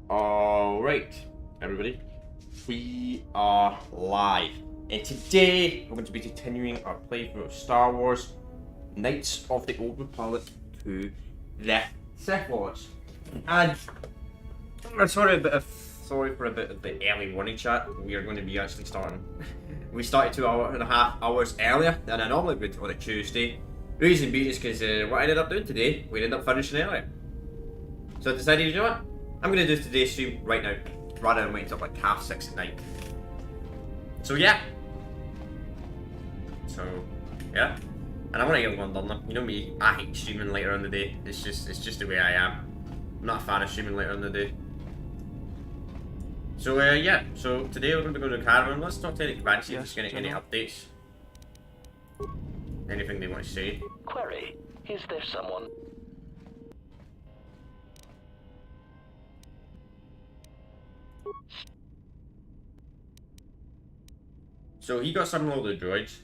Alright, everybody, we are live, and today we're going to be continuing our playthrough of Star Wars Knights of the Old Republic to the Sith Lords. And I'm sorry for a bit of the early warning chat. We are going to be actually starting. We started 2.5 hours earlier than I normally would on a Tuesday. Reason being is because what I ended up doing today, we ended up finishing earlier. So I decided, you know what? I'm going to do today's stream right now, rather than waiting until like 6:30 at night. So yeah. And I want to get one done now. You know me, I hate streaming later in the day. It's just the way I am. I'm not a fan of streaming later in the day. So yeah, so today we're going to go to the caravan. Let's talk to any commands, see if there's any updates. Anything they want to say. Query, is there someone? So he got some load of droids.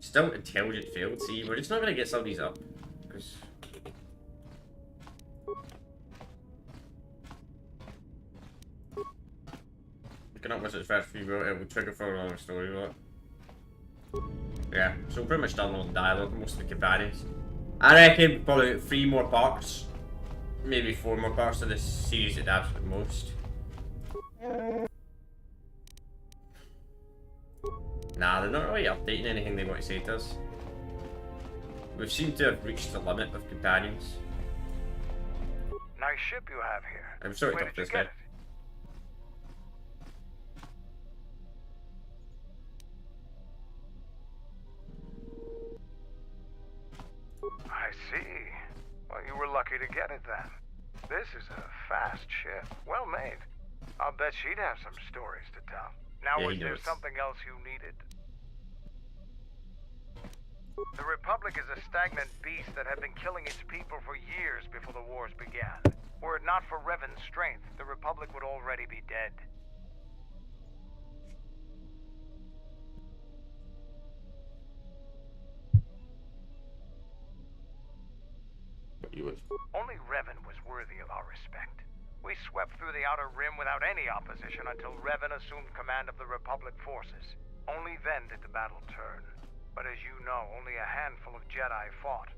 Still intelligent failed. See, we're just not gonna get some of these up. Because looking up what's its first few it will trigger for a long story, but yeah, so pretty much done on dialogue, most of the companions. I reckon probably 3 more parts. Maybe 4 more parts of this series at the absolute most. Nah, they're not really updating anything they want to say to us. We've seemed to have reached the limit of companions. Nice ship you have here. I'm sorry to Where talk did this you guy. get it? I see. Well, you were lucky to get it then. This is a fast ship. Well made. I'll bet she'd have some stories to tell. Now, Yeah, was he there does. something else you needed? The Republic is a stagnant beast that had been killing its people for years before the wars began. Were it not for Revan's strength, the Republic would already be dead. You would. Only Revan was worthy of our respect. We swept through the Outer Rim without any opposition until Revan assumed command of the Republic forces. Only then did the battle turn. But as you know, only a handful of Jedi fought,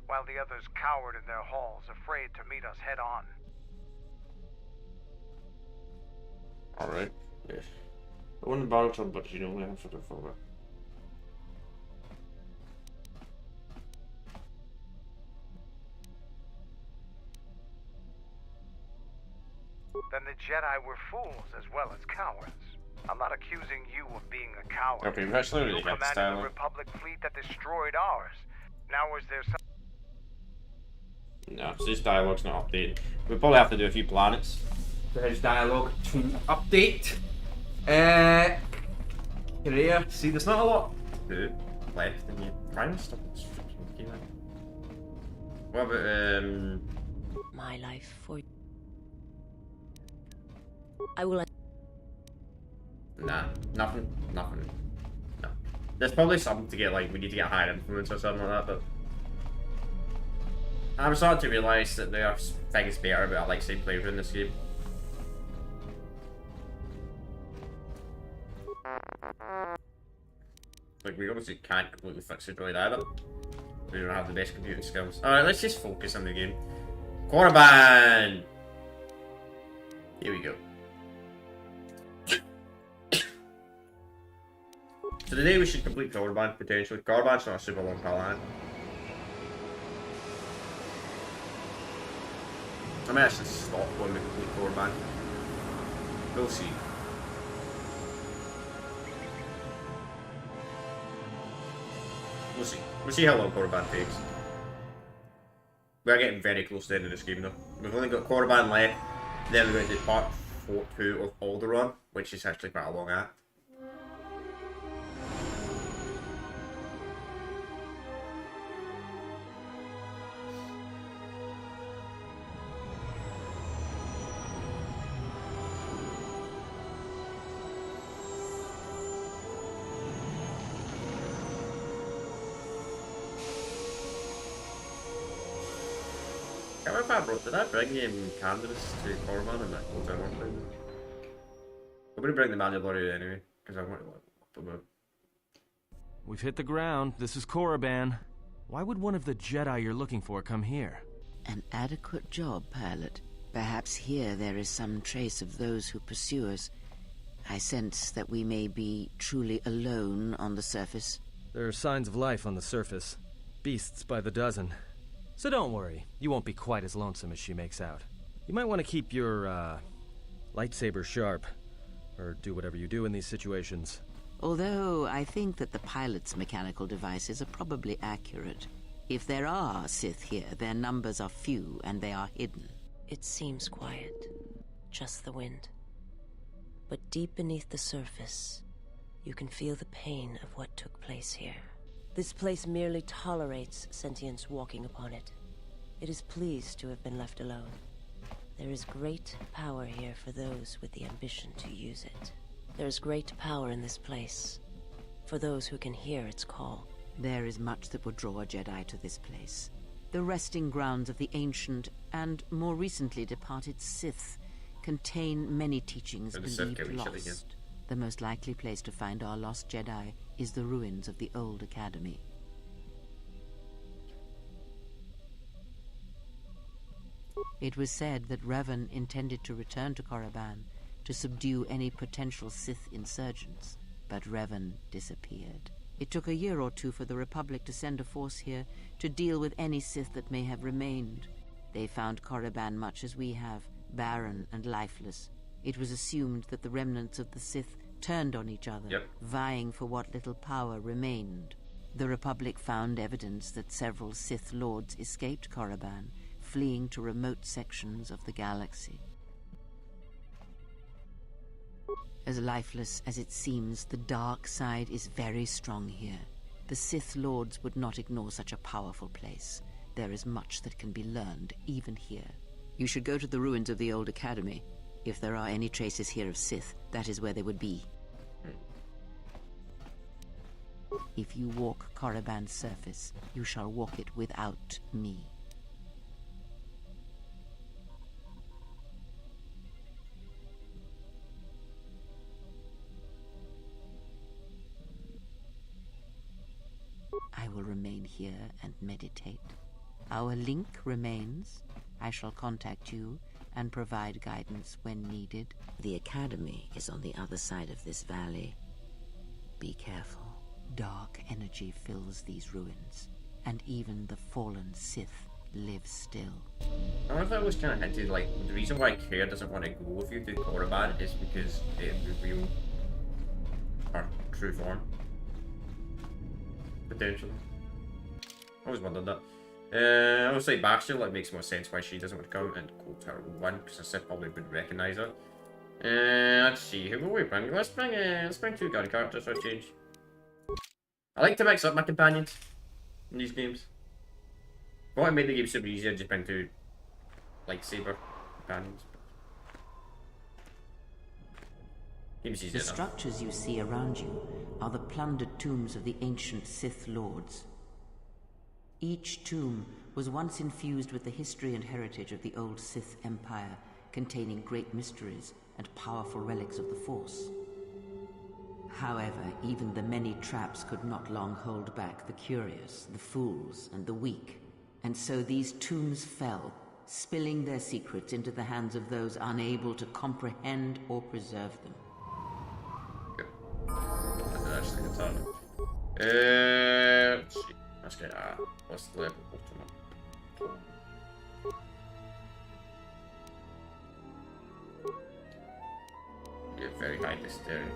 while the others cowered in their halls, afraid to meet us head-on. Alright. Yes. I won the battle turn, but you know, we have to go forward. Then the Jedi were fools as well as cowards. I'm not accusing you of being a coward. Okay, we've actually You already got commanded style. the Republic fleet that destroyed ours. Now is there some... No, so this dialogue's not updated. We'll probably have to do a few planets for his dialogue to update. Korea. See, there's not a lot to do left in your prime stuff. It's freaking game. What about My life for I will. nah, nothing. No. There's probably something to get, like, we need to get higher influence or something like that, but I'm starting to realise that there are things better about a lightsaber playthrough in this game. Like, we obviously can't completely fix the droid either. We don't have the best computing skills. Alright, let's just focus on the game. Korriban! Here we go. So today we should complete Korriban, potentially. Korriban's not a super long plan. I might actually stop when we complete Korriban. We'll see. We'll see how long Korriban takes. We're getting very close to the end of this game though. We've only got Korriban left, then we're going to do part 2 of Alderaan, which is actually quite a long act. can't remember if I brought. Did I bring Candace to Corman and that goes down one time? I'm gonna bring the Mandalorian anyway because I want to look about. We've hit the ground. This is Korriban. Why would one of the Jedi you're looking for come here? An adequate job, pilot. Perhaps here there is some trace of those who pursue us. I sense that we may be truly alone on the surface. There are signs of life on the surface. Beasts by the dozen. So don't worry, you won't be quite as lonesome as she makes out. You might want to keep your, lightsaber sharp. Or do whatever you do in these situations. Although I think that the pilot's mechanical devices are probably accurate. If there are Sith here, their numbers are few and they are hidden. It seems quiet. Just the wind. But deep beneath the surface, you can feel the pain of what took place here. This place merely tolerates sentience walking upon it. It is pleased to have been left alone. There is great power here for those with the ambition to use it. There is great power in this place for those who can hear its call. There is much that would draw a Jedi to this place. The resting grounds of the ancient and more recently departed Sith contain many teachings And the Sith believed kill each other again. lost. The most likely place to find our lost Jedi is the ruins of the old academy. It was said that Revan intended to return to Korriban to subdue any potential Sith insurgents, but Revan disappeared. It took a year or two for the Republic to send a force here to deal with any Sith that may have remained. They found Korriban much as we have, barren and lifeless. It was assumed that the remnants of the Sith turned on each other, vying for what little power remained. The Republic found evidence that several Sith Lords escaped Korriban, fleeing to remote sections of the galaxy. As lifeless as it seems, the dark side is very strong here. The Sith Lords would not ignore such a powerful place. There is much that can be learned, even here. You should go to the ruins of the old academy. If there are any traces here of Sith, that is where they would be. If you walk Korriban's surface, you shall walk it without me. I will remain here and meditate. Our link remains. I shall contact you and provide guidance when needed. The academy is on the other side of this valley. Be careful. Dark energy fills these ruins, and even the fallen Sith live still. I wonder if that was kind of hinted, like, the reason why Claire doesn't want to go with you to Korriban is because it reveal her true form. Potentially. I always wondered that. Obviously Bastion, like, makes more sense why she doesn't want to come, and Cold Tower 1, because the Sith probably wouldn't recognise her. Let's see, who will we bring? Let's bring two guard characters for a change. I like to mix up my companions in these games. I want to make the game super easy, I'd just bring two lightsaber companions. Game's easy The enough. structures you see around you are the plundered tombs of the ancient Sith Lords. Each tomb was once infused with the history and heritage of the old Sith Empire, containing great mysteries and powerful relics of the Force. However, even the many traps could not long hold back the curious, the fools, and the weak. And so these tombs fell, spilling their secrets into the hands of those unable to comprehend or preserve them. Let's see. Let's get what's the level ultimate? Yeah, very high dexterity.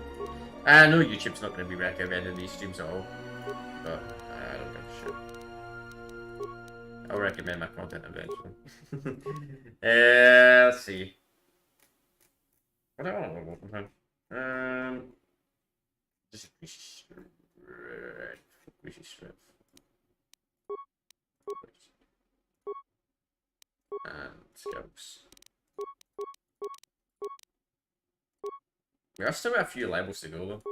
I know YouTube's not going to be recommending these streams at all, but I don't give a shit. I'll recommend my content eventually. Let's see. What do I want to go from here? Just increases strength. And skills. We have still got a few levels to go though.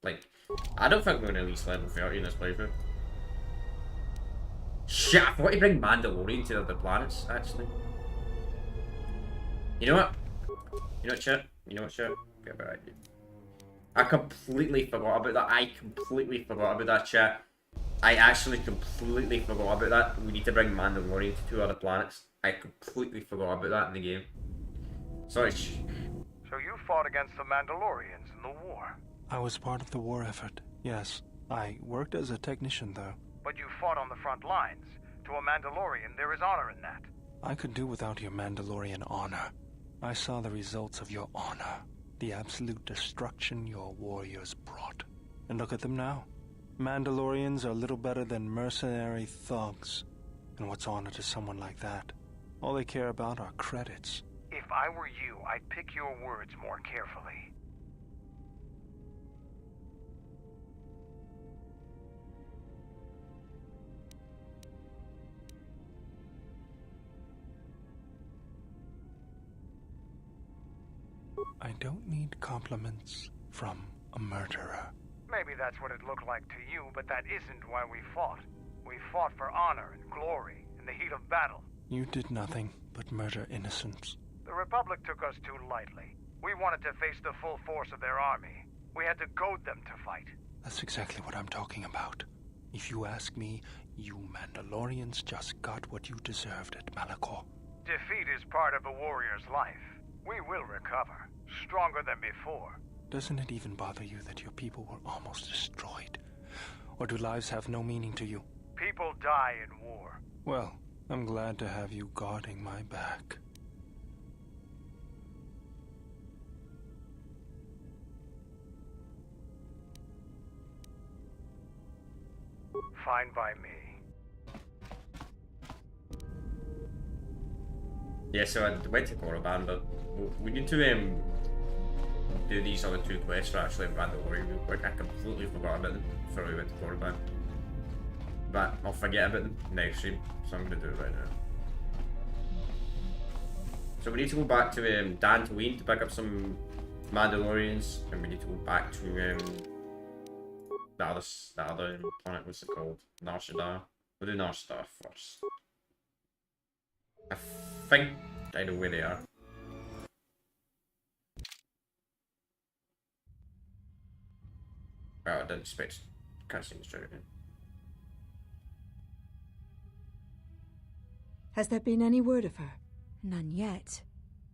Like, I don't think we're going to reach level 30 in this playthrough. Shit, I thought to bring Mandalorian to the other planets, actually. You know what? You know what, chat? You know what, chat? Get about it. I completely forgot about that. I completely forgot about that, chat. I actually completely forgot about that. We need to bring Mandalorian to 2 other planets. I completely forgot about that in the game. Sorry. So you fought against the Mandalorians in the war? I was part of the war effort, yes. I worked as a technician, though. But you fought on the front lines. To a Mandalorian, there is honor in that. I could do without your Mandalorian honor. I saw the results of your honor. The absolute destruction your warriors brought. And look at them now. Mandalorians are little better than mercenary thugs. And what's honor to someone like that? All they care about are credits. If I were you, I'd pick your words more carefully. I don't need compliments from a murderer. Maybe that's what it looked like to you, but that isn't why we fought. We fought for honor and glory in the heat of battle. You did nothing but murder innocents. The Republic took us too lightly. We wanted to face the full force of their army. We had to goad them to fight. That's exactly what I'm talking about. If you ask me, you Mandalorians just got what you deserved at Malachor. Defeat is part of a warrior's life. We will recover, stronger than before. Doesn't it even bother you that your people were almost destroyed? Or do lives have no meaning to you? People die in war. Well, I'm glad to have you guarding my back. Fine by me. Yeah, so I went to Korriban, but we need to do these other 2 quests for actually Mandalorian real quick. I completely forgot about them before we went to Korriban. But I'll forget about them next stream, so I'm going to do it right now. So we need to go back to Dantooine to pick up some Mandalorians, and we need to go back to the other planet. What's it called? Nar Shaddaa. We'll do Nar Shaddaa first. I think I know where they are. Oh, I didn't expect cutscenes straight in. Has there been any word of her? None yet.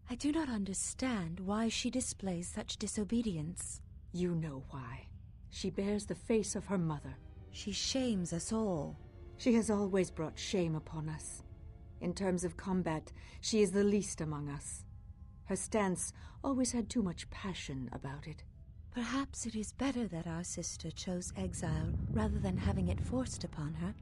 I do not understand why she displays such disobedience. You know why. She bears the face of her mother. She shames us all. She has always brought shame upon us. In terms of combat, she is the least among us. Her stance always had too much passion about it. Perhaps it is better that our sister chose exile rather than having it forced upon her.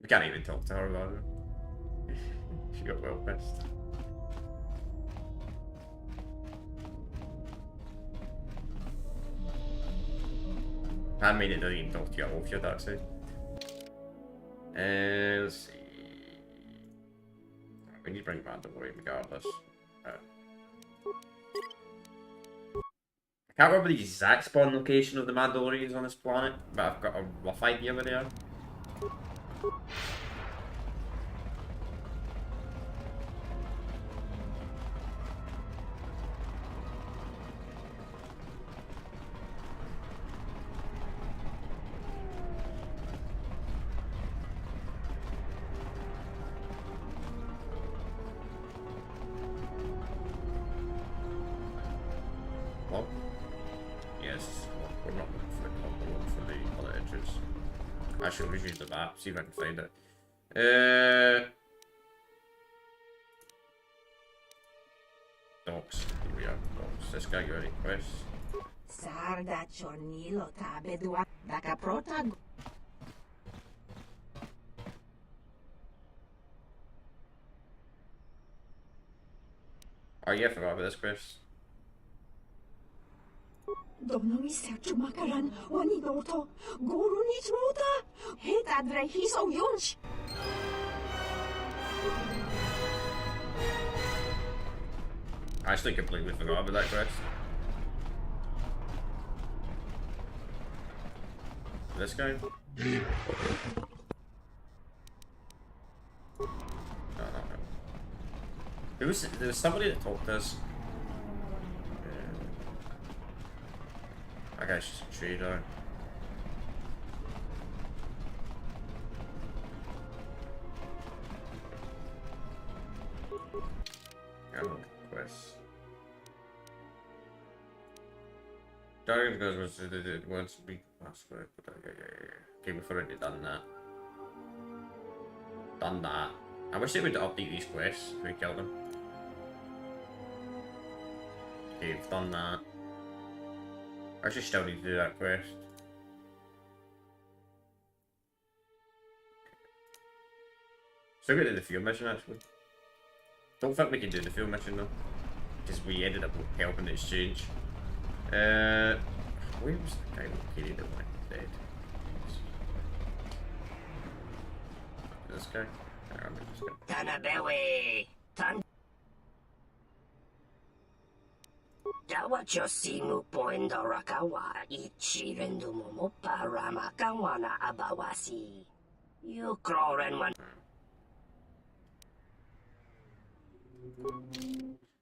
We can't even talk to her about it. She got well pissed. I made it not even talk to you off your dark side. Let's see. We need to bring Mandalorian regardless. I can't remember the exact spawn location of the Mandalorians on this planet, but I've got a rough idea where they are. Well, yes, we're not looking for the top, we're looking for the other entrance. Actually, we'll use the map, see if I can find it. Docks. Here we are. Docks. This guy got any quests? Oh yeah, I forgot about this quest. I actually completely forgot about that quest. This guy? There was somebody that talked to us. That guy's just a trader. Quest. Dragon goes once we password. Okay, we've already done that. Done that. I wish they would update these quests if we kill them. Okay, we've done that. I actually still need to do that quest. Still got to do the field mission actually. Don't think we can do the field mission though, because we ended up helping the exchange. Where was the guy located that went dead? This guy? I remember this guy. Tanabewi! Dawa Chosimu Poendo Rakawa Ichi Rendumo Parama Kawana Abawasi. You Kroren one.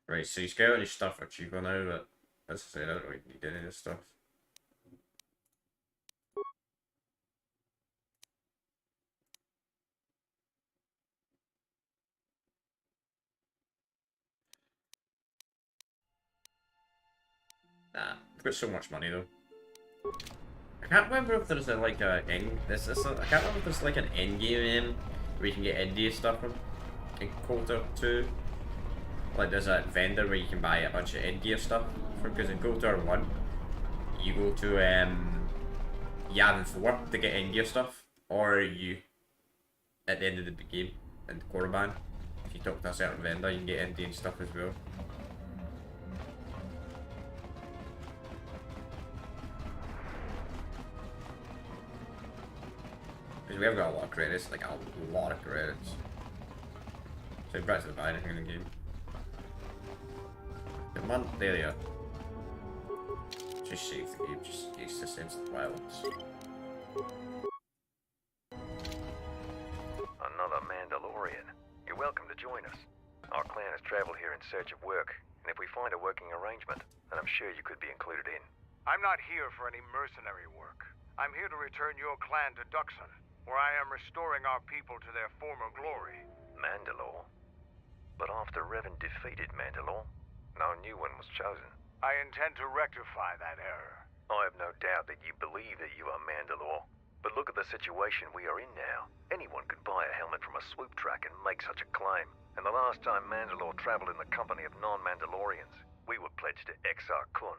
Right, so he's got all his stuff for cheaper now, but as I said, I don't really need any of this stuff. Nah, I've got so much money though. I can't remember if there's like a end. I can't remember if there's like an end game where you can get India stuff from in Kota 2. Like there's a vendor where you can buy a bunch of India stuff from, because in Kota 1 you go to Yavin 4 to get India stuff, or you at the end of the game in Korriban, if you talk to a certain vendor you can get Indian stuff as well. Because we have got a lot of credits, like a lot of credits. So you practically buy anything in the game. The month, there you are. Just save the game, just in case this instant violence. Another Mandalorian. You're welcome to join us. Our clan has traveled here in search of work, and if we find a working arrangement, then I'm sure you could be included in. I'm not here for any mercenary work. I'm here to return your clan to Duxon, where I am restoring our people to their former glory. Mandalore? But after Revan defeated Mandalore, no new one was chosen. I intend to rectify that error. I have no doubt that you believe that you are Mandalore. But look at the situation we are in now. Anyone could buy a helmet from a swoop track and make such a claim. And the last time Mandalore traveled in the company of non-Mandalorians, we were pledged to Exar Kun.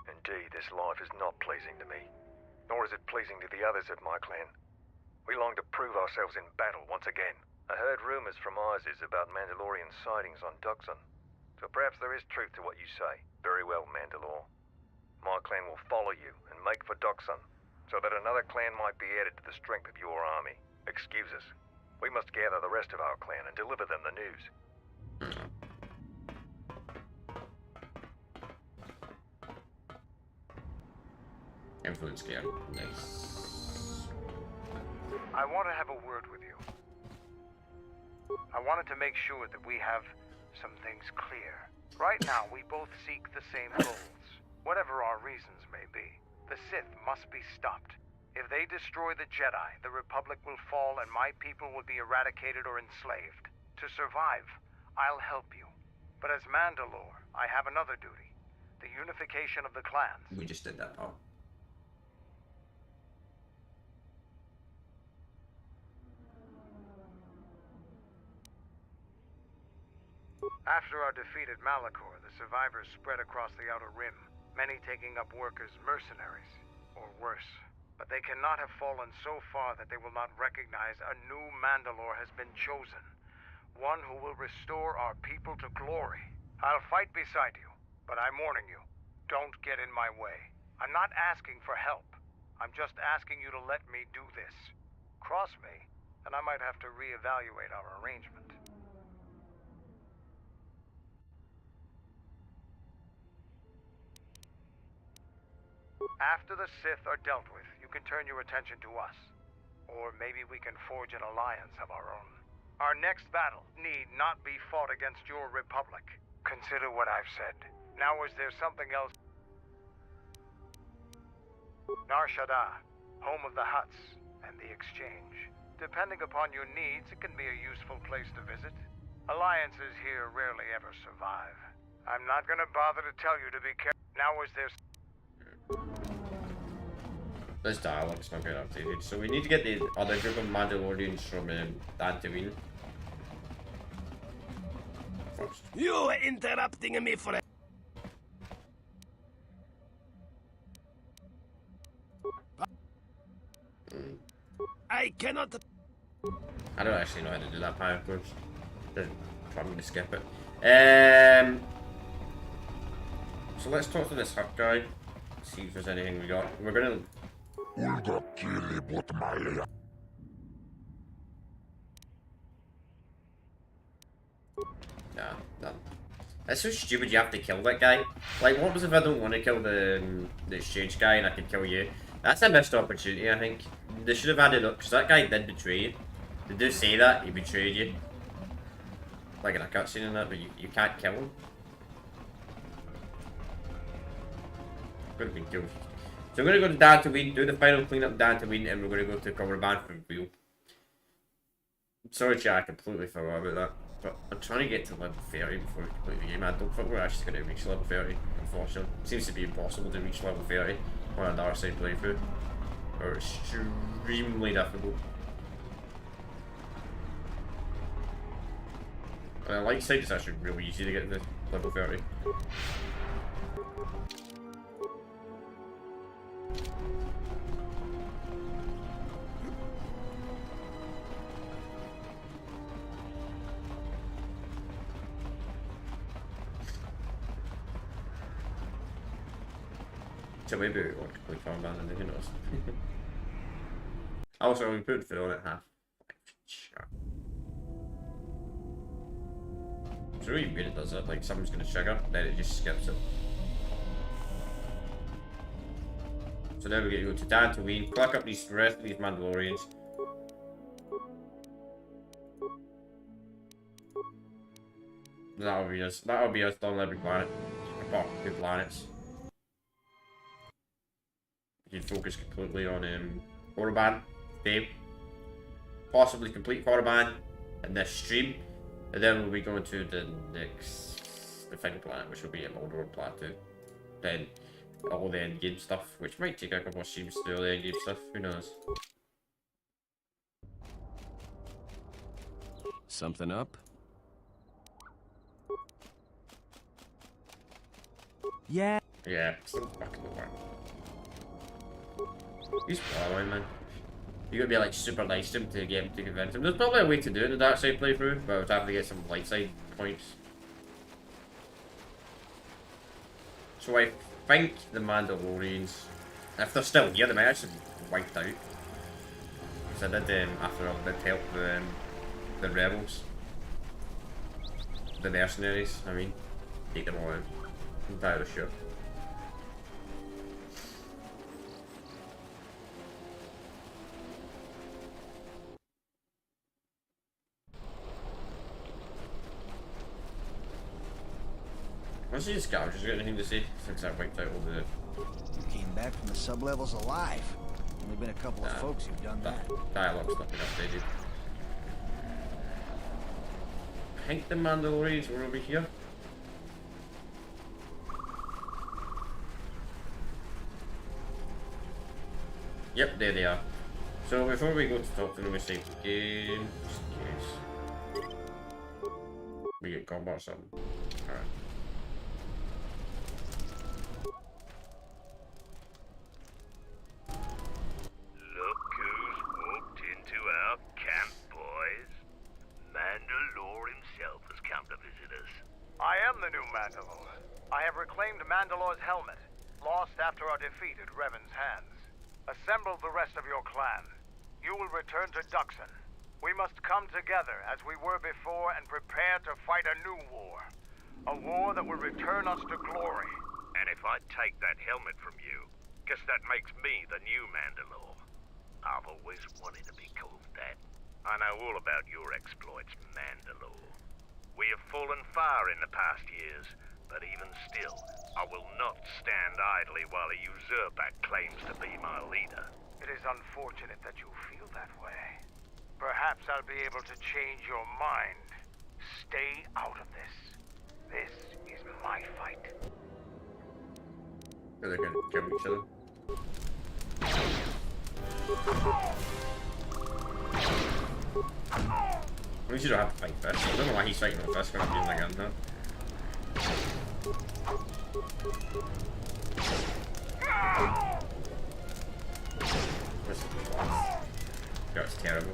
Indeed, this life is not pleasing to me, nor is it pleasing to the others of my clan. We long to prove ourselves in battle once again. I heard rumors from Isis about Mandalorian sightings on Duxon, so perhaps there is truth to what you say. Very well, Mandalore. My clan will follow you and make for Duxon, so that another clan might be added to the strength of your army. Excuse us. We must gather the rest of our clan and deliver them the news. Influence game. Nice. I want to have a word with you. I wanted to make sure that we have some things clear. Right now, we both seek the same goals, whatever our reasons may be. The Sith must be stopped. If they destroy the Jedi, the Republic will fall and my people will be eradicated or enslaved. To survive, I'll help you. But as Mandalore, I have another duty. The unification of the clans. We just did that part. After our defeat at Malachor, the survivors spread across the Outer Rim, many taking up work as mercenaries, or worse. But they cannot have fallen so far that they will not recognize a new Mandalore has been chosen. One who will restore our people to glory. I'll fight beside you, but I'm warning you, don't get in my way. I'm not asking for help. I'm just asking you to let me do this. Cross me, and I might have to reevaluate our arrangement. After the Sith are dealt with, you can turn your attention to us. Or maybe we can forge an alliance of our own. Our next battle need not be fought against your Republic. Consider what I've said. Now is there something else? Nar Shaddaa, home of the Hutts and the Exchange. Depending upon your needs, it can be a useful place to visit. Alliances here rarely ever survive. I'm not gonna bother to tell you to be careful. Now is there... This dialogue's not getting updated, so we need to get the other group of Mandalorians from Dantooine first. You are interrupting me for I cannot. I don't actually know how to do that power course. I'm going to skip it. So let's talk to this Hutt guy. See if there's anything we got. We're gonna. Nah, none. That's so stupid. You have to kill that guy. Like, what was if I don't want to kill the exchange guy and I could kill you? That's a missed opportunity. I think they should have added up because that guy did betray you. They do say that he betrayed you. Like in a cutscene and that, but you can't kill him. Could have been killed. So we're going to go to Dantooine, do the final cleanup of Dantooine, and we're going to go to Cumberband for real. Sorry chat, I completely forgot about that. But I'm trying to get to level 30 before we complete the game. I don't think we're actually going to reach level 30, unfortunately. It seems to be impossible to reach level 30 on a dark side playthrough. Or extremely difficult. On the light side, it's actually really easy to get to level 30. So maybe we won't complete Cumberband and who knows. Also, we put Phil on at half. It's really weird it does that, like someone's gonna trigger, then it just skips it. So now we get to go to Dantooine, pluck up these rest of these Mandalorians. That'll be us done on every planet. Apart from 2 planets. You can focus completely on Cumberband, Dave. Possibly complete Cumberband in this stream. And then we'll be going to the final planet, which will be a Mordor Plateau. Then all the end game stuff, which might take a couple of streams to do all the end game stuff, who knows. Something up? Yeah. Yeah, still fucking work. He's following, man. You gotta be like super nice to him to get him to convince him. There's probably a way to do it in the dark side playthrough, but I would have to get some light side points. So I think the Mandalorians, if they're still here, they might actually be wiped out. Because I did, after all, did help the rebels. The mercenaries, I mean. Take them all out. I'm entirely sure. Let's see the scavengers got anything to say since I wiped out all the... You came back from the sublevels alive. Only been a couple of folks who've done that. Dialogue's not been updated. I think the Mandalorians were over here. Yep, there they are. So before we go to talk to them, we save the game, just in case we get combat or something. Alright. Look who's walked into our camp, boys. Mandalore himself has come to visit us. I am the new Mandalore. I have reclaimed Mandalore's helmet, lost after our defeat at Revan's hands. Assemble the rest of your clan. You will return to Duxon. We must come together as we were before and prepare to fight a new war. A war that will return us to glory. And if I take that helmet from you, Guess that makes me the new Mandalore. I've always wanted to be called that. I know all about your exploits, Mandalore. We have fallen far in the past years, but even still, I will not stand idly while a usurper claims to be my leader. It is unfortunate that you feel that way. Perhaps I'll be able to change your mind. Stay out of this. This is my fight. They're gonna kill each other. At least you don't have to fight first. I don't know why he's fighting with first when I'm using my gun now. This is fast. That's terrible.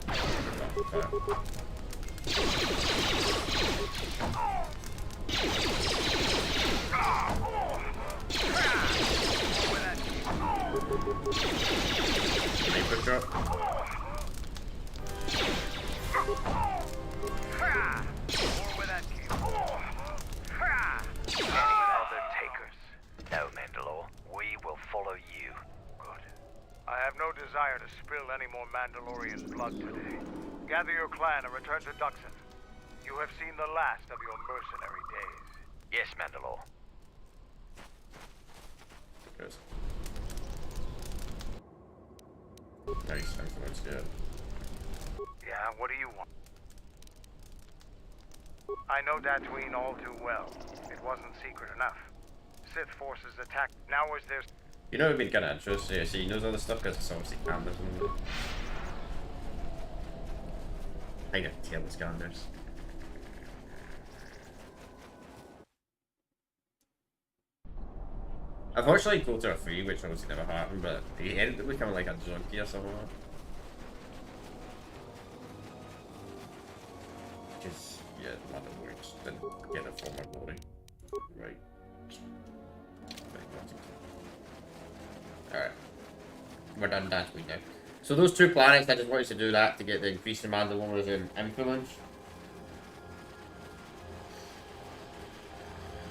Paper drop. Other takers. No, Mandalore. We will follow you. Good. I have no desire to spill any more Mandalorian blood today. Gather your clan and return to Duxon. You have seen the last of your mercenary days. Yes, Mandalore. Yes. Nice, that's good. Yeah, what do you want? I know Tatooine all too well. It wasn't secret enough. Sith forces attacked. Now is there... You know, it'd be kind of interesting. Yeah, see, he knows all this stuff because it's obviously cameras and all that. I can tell it's cameras. Unfortunately, Coulter 3, which obviously never happened, but he ended up becoming like a junkie or something like that. Which is, yeah, one of the words. Didn't get it for my body. Right. Alright. We're done that week now. So those two planets, I just wanted to do that to get the increase in Mandalorian influence.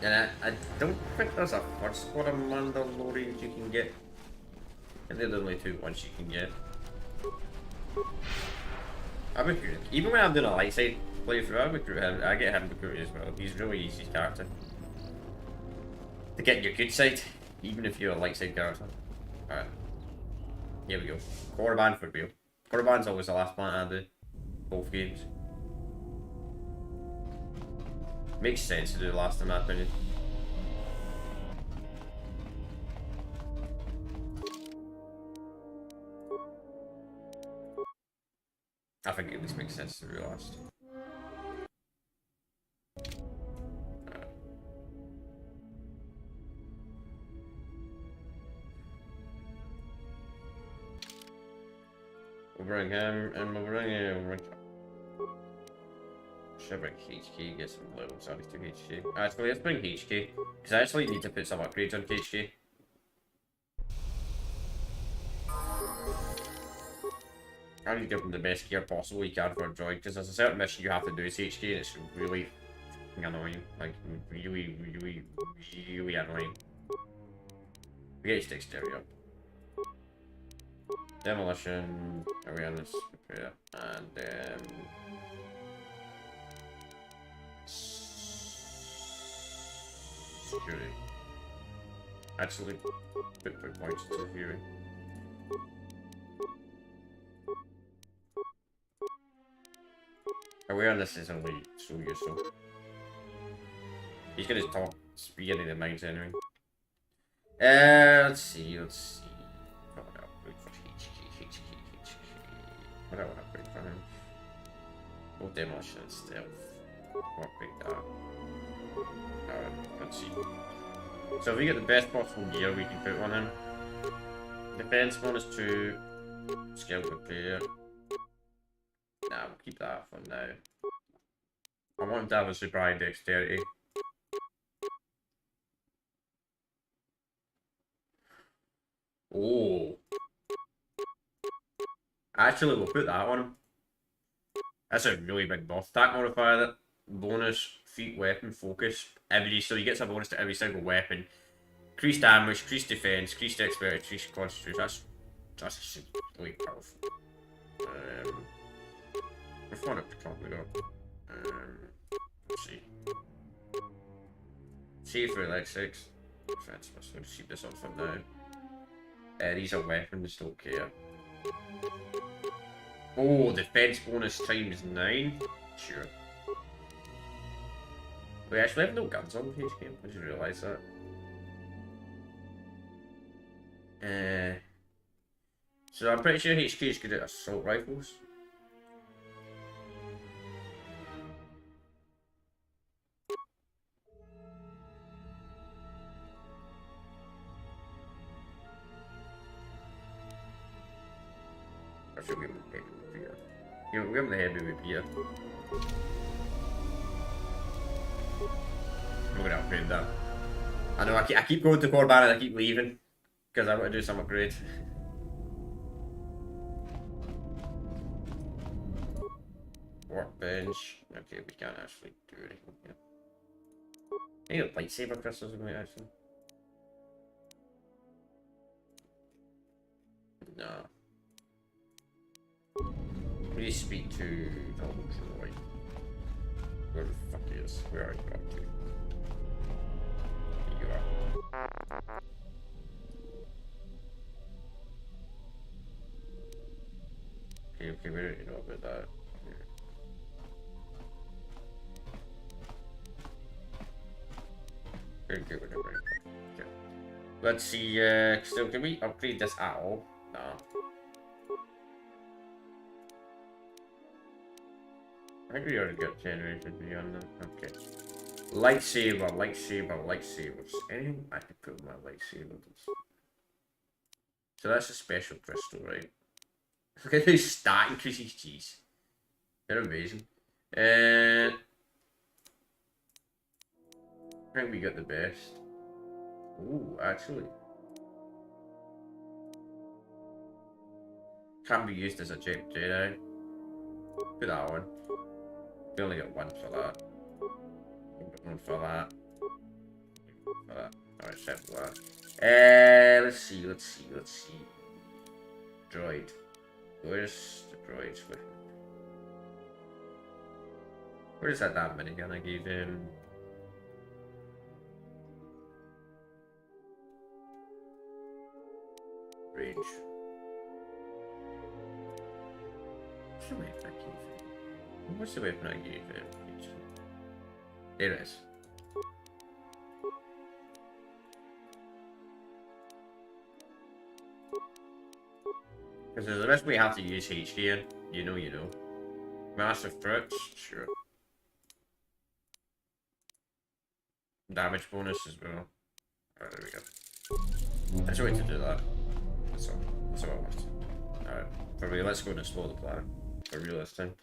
And I don't think there's a first squad of Mandalorians you can get. And they're the only two ones you can get. I recruit. Even when I'm doing a light side playthrough, I recruit him. I get him recruited as well. He's a really easy character to get your good side, even if you're a light side character. Alright. Here we go. Korriban for real. Korriban's always the last planet I do. Both games. Makes sense to do the last in my opinion. I think it at least makes sense to do the last. We'll bring him and we'll bring him. Should bring HK, get some levels added to HK. Actually, let's bring HK, because I actually need to put some upgrades on HK. I need to give them the best gear possible you can for a droid, because there's a certain mission you have to do as HK, and it's really annoying. Like, really annoying. We get his dexterity up. Demolition, awareness, repair, and then... security. Actually, put points to security. Awareness is only so useful. He's gonna talk speed in the minds anyway. Let's see. What do I upgrade for HK? What do I want to upgrade for him? Oh, demolition and stealth. I'll upgrade that. Alright, let's see. So if we get the best possible gear we can put on him. Defense bonus 2. Skill repair. Nah, we'll keep that for now. I want him to have a super high dexterity. Oh. Actually, we'll put that on him. That's a really big buff. Attack modifier, that bonus, feat, weapon, focus, every, so he gets a bonus to every single weapon Increased damage, increased defense, increased dexterity, increased constitution. That's really powerful. Which one have we got? Let's see. Save for like 6. Defense, I'm going to keep this on for now. These are weapons, don't care. Oh, defense bonus times 9? Sure. We actually have no guns on this game, I just realised that. So I'm pretty sure HQ is good at assault rifles. I should give him the heavy with beer. Give him the heavy with beer. I'm gonna upgrade that. I know I keep going to Corban and I keep leaving because I want to do some upgrade. Workbench. Okay, we can't actually do anything here. I need lightsaber crystals in my actually. No. We need to speak to the droid. Where the fuck he is? Where are you up to? Here you are. Okay, we don't know about that. Very good, whatever. Okay. Let's see, so can we upgrade this at all? No. I think we already got generation beyond them. Okay. Lightsaber, lightsabers. Anything I can put in my lightsaber? So that's a special crystal, right? Look at those stat increases, jeez. They're amazing. I think we got the best. Ooh, actually. Can be used as a Jedi. Put that on. We only got one for that. One for that. For that. Alright, set for that. Let's see. Droid. Where's the droids? Where's that damn minigun I gave him? Range. What's the weapon I gave him? What's the weapon I gave him? There it is. Because there's the rest we have to use HDN. You know. Massive threats? Sure. Damage bonus as well. Alright, there we go. I just wanted to do that. That's all I wanted. Alright, probably let's go and explore the planet for real this time.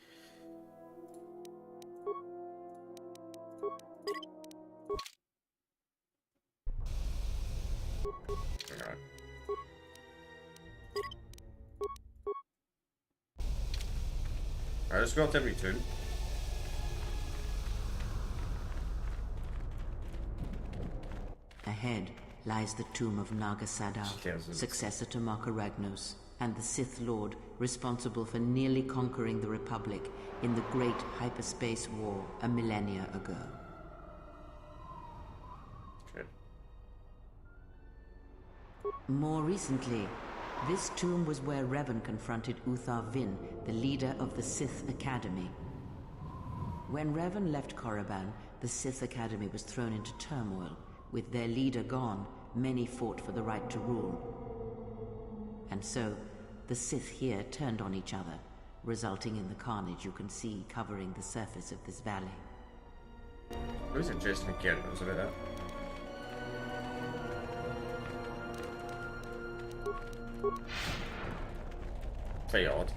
Alright. Alright, let's go out to every tomb. Ahead lies the tomb of Naga Sadow, successor to Marka Ragnos, and the Sith Lord responsible for nearly conquering the Republic in the Great Hyperspace War a millennia ago. Okay. More recently, this tomb was where Revan confronted Uthar Vin, the leader of the Sith Academy. When Revan left Korriban, the Sith Academy was thrown into turmoil. With their leader gone, many fought for the right to rule. And so, the Sith here turned on each other, resulting in the carnage you can see covering the surface of this valley. It was interesting characters about that. Pretty odd.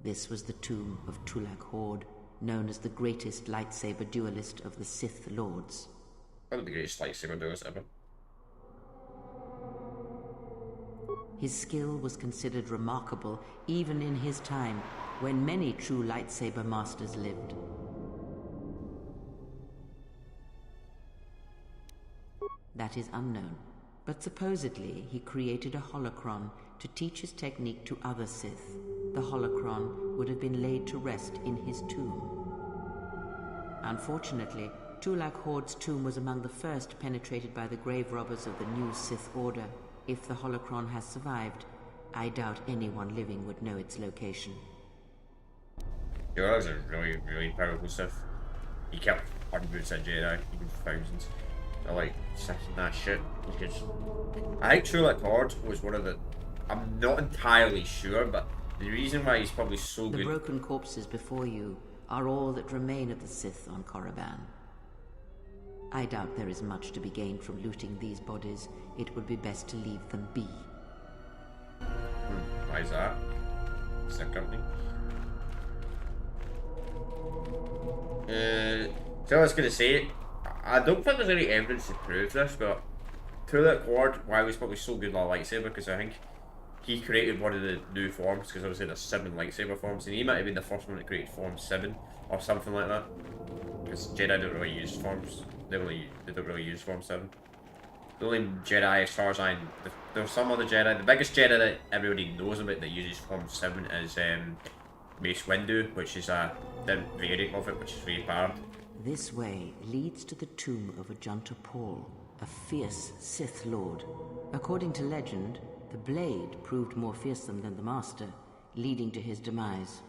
This was the tomb of Tulak Hord, known as the greatest lightsaber duelist of the Sith Lords. One of the greatest lightsaber duelists ever. His skill was considered remarkable even in his time, when many true lightsaber masters lived. That is unknown, but supposedly he created a holocron to teach his technique to other Sith. The holocron would have been laid to rest in his tomb. Unfortunately, Tulak Horde's tomb was among the first penetrated by the grave robbers of the new Sith Order. If the holocron has survived, I doubt anyone living would know its location. Yeah, that was a really, really powerful Sith. He killed hundreds of Jedi, even thousands. I like sifting that shit because I think Tulak Horde was one of the. I'm not entirely sure, but the reason why he's probably so good. The broken corpses before you are all that remain of the Sith on Korriban. I doubt there is much to be gained from looting these bodies. It would be best to leave them be. Why is that? Is that company? So I was gonna say, I don't think there's any evidence to prove this, but Tulak Horde, why he was probably so good at a lightsaber, because I think he created one of the new forms, because obviously there's 7 lightsaber forms, and he might have been the first one to create Form 7, or something like that. Because Jedi don't really use forms, they don't really use Form 7. The only Jedi, as far as I know, there's some other Jedi, the biggest Jedi that everybody knows about that uses Form 7 is Mace Windu, which is a variant of it, which is very apparent. This way leads to the tomb of Ajunta Paul, a fierce Sith Lord. According to legend, the blade proved more fearsome than the Master, leading to his demise.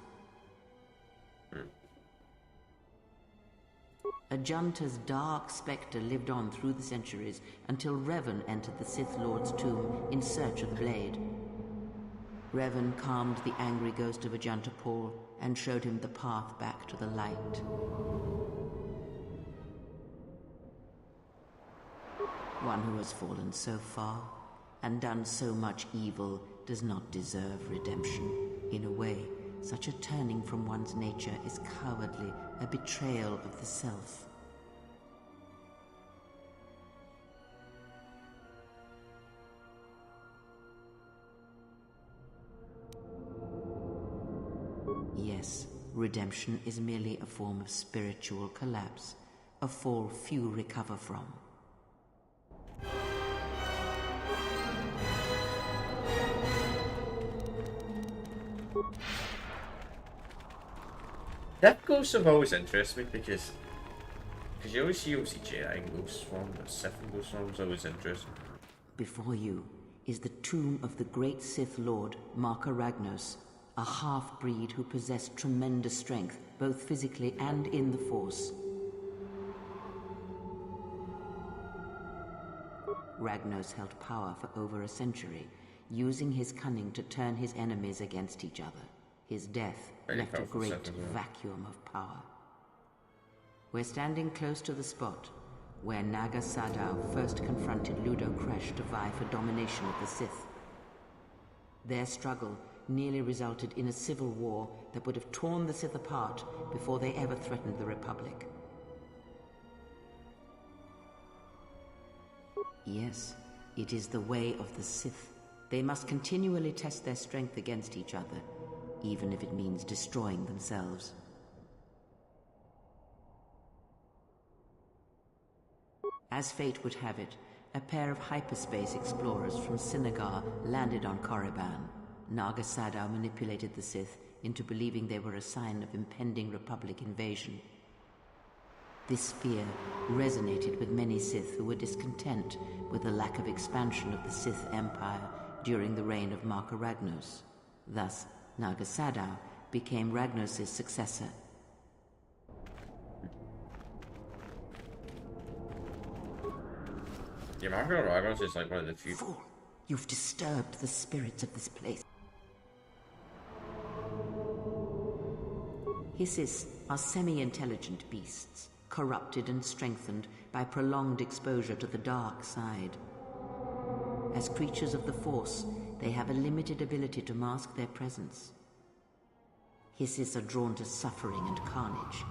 Ajunta's dark spectre lived on through the centuries until Revan entered the Sith Lord's tomb in search of the blade. Revan calmed the angry ghost of Ajunta Paul and showed him the path back to the light. One who has fallen so far and done so much evil does not deserve redemption. In a way, such a turning from one's nature is cowardly, a betrayal of the self. Yes, redemption is merely a form of spiritual collapse, a fall few recover from. That ghosts have always interested me because you always see Jedi in ghost form, but Sith in ghost form is always interesting. Before you is the tomb of the great Sith Lord, Marka Ragnos, a half-breed who possessed tremendous strength, both physically and in the Force. Ragnos held power for over a century, using his cunning to turn his enemies against each other. His death left a great vacuum of power. We're standing close to the spot where Naga Sadow first confronted Ludo Kresh to vie for domination of the Sith. Their struggle nearly resulted in a civil war that would have torn the Sith apart before they ever threatened the Republic. Yes, it is the way of the Sith. They must continually test their strength against each other, even if it means destroying themselves. As fate would have it, a pair of hyperspace explorers from Sinagar landed on Korriban. Naga Sadow manipulated the Sith into believing they were a sign of impending Republic invasion. This fear resonated with many Sith who were discontent with the lack of expansion of the Sith Empire during the reign of Marka Ragnos. Thus, Naga Sadow became Ragnos' successor. Yeah, Marka Ragnos is like one of the few. Fool! You've disturbed the spirits of this place. Hissis are semi-intelligent beasts, corrupted and strengthened by prolonged exposure to the dark side. As creatures of the Force, they have a limited ability to mask their presence. Hissis are drawn to suffering and carnage.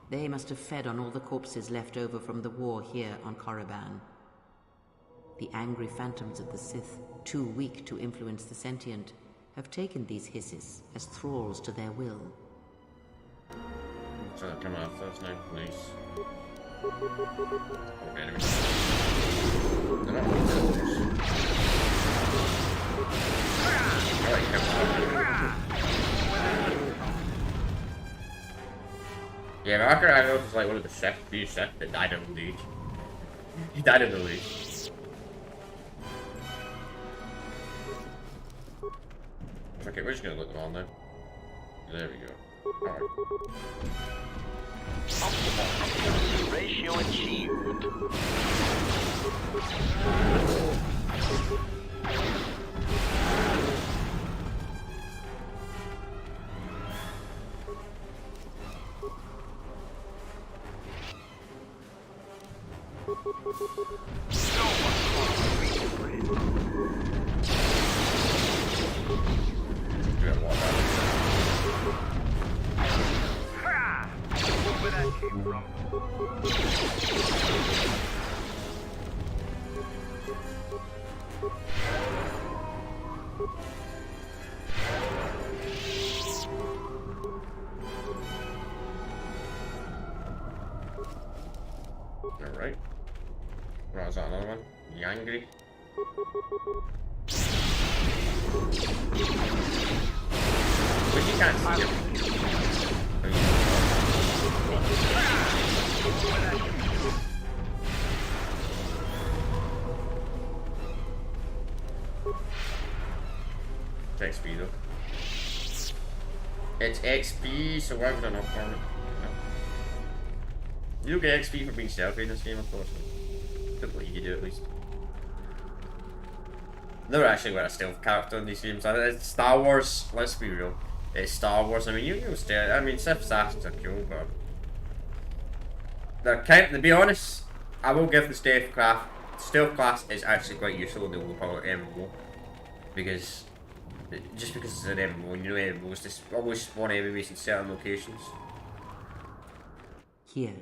They must have fed on all the corpses left over from the war here on Korriban. The angry phantoms of the Sith, too weak to influence the sentient, have taken these hisses as thralls to their will. So come after us now, please. Oh, enemies. They're not really Alright, come on. Yeah, Marker I know is like one of the few Sith that died in the league. He died in the league. Okay, we're just gonna look them all now. There we go. Alright. Optimal ratio achieved. Where that came from? Alright. Right, is that another one? You angry? But you can't see him. It's XP though. It's XP, so why would I not farm it? No. You don't get XP for being stealthy in this game, unfortunately. Couldn't let you do at least. Never actually got a stealth character in these games. It's Star Wars, let's be real. It's Star Wars. I mean, you know, stealth. I mean, Sith assassins are cool, but they're kind. To be honest, I will give the stealth class is actually quite useful in the overpowered MMO because just because it's an MMO, you know, MMOs just always spawn enemies in certain locations. Here,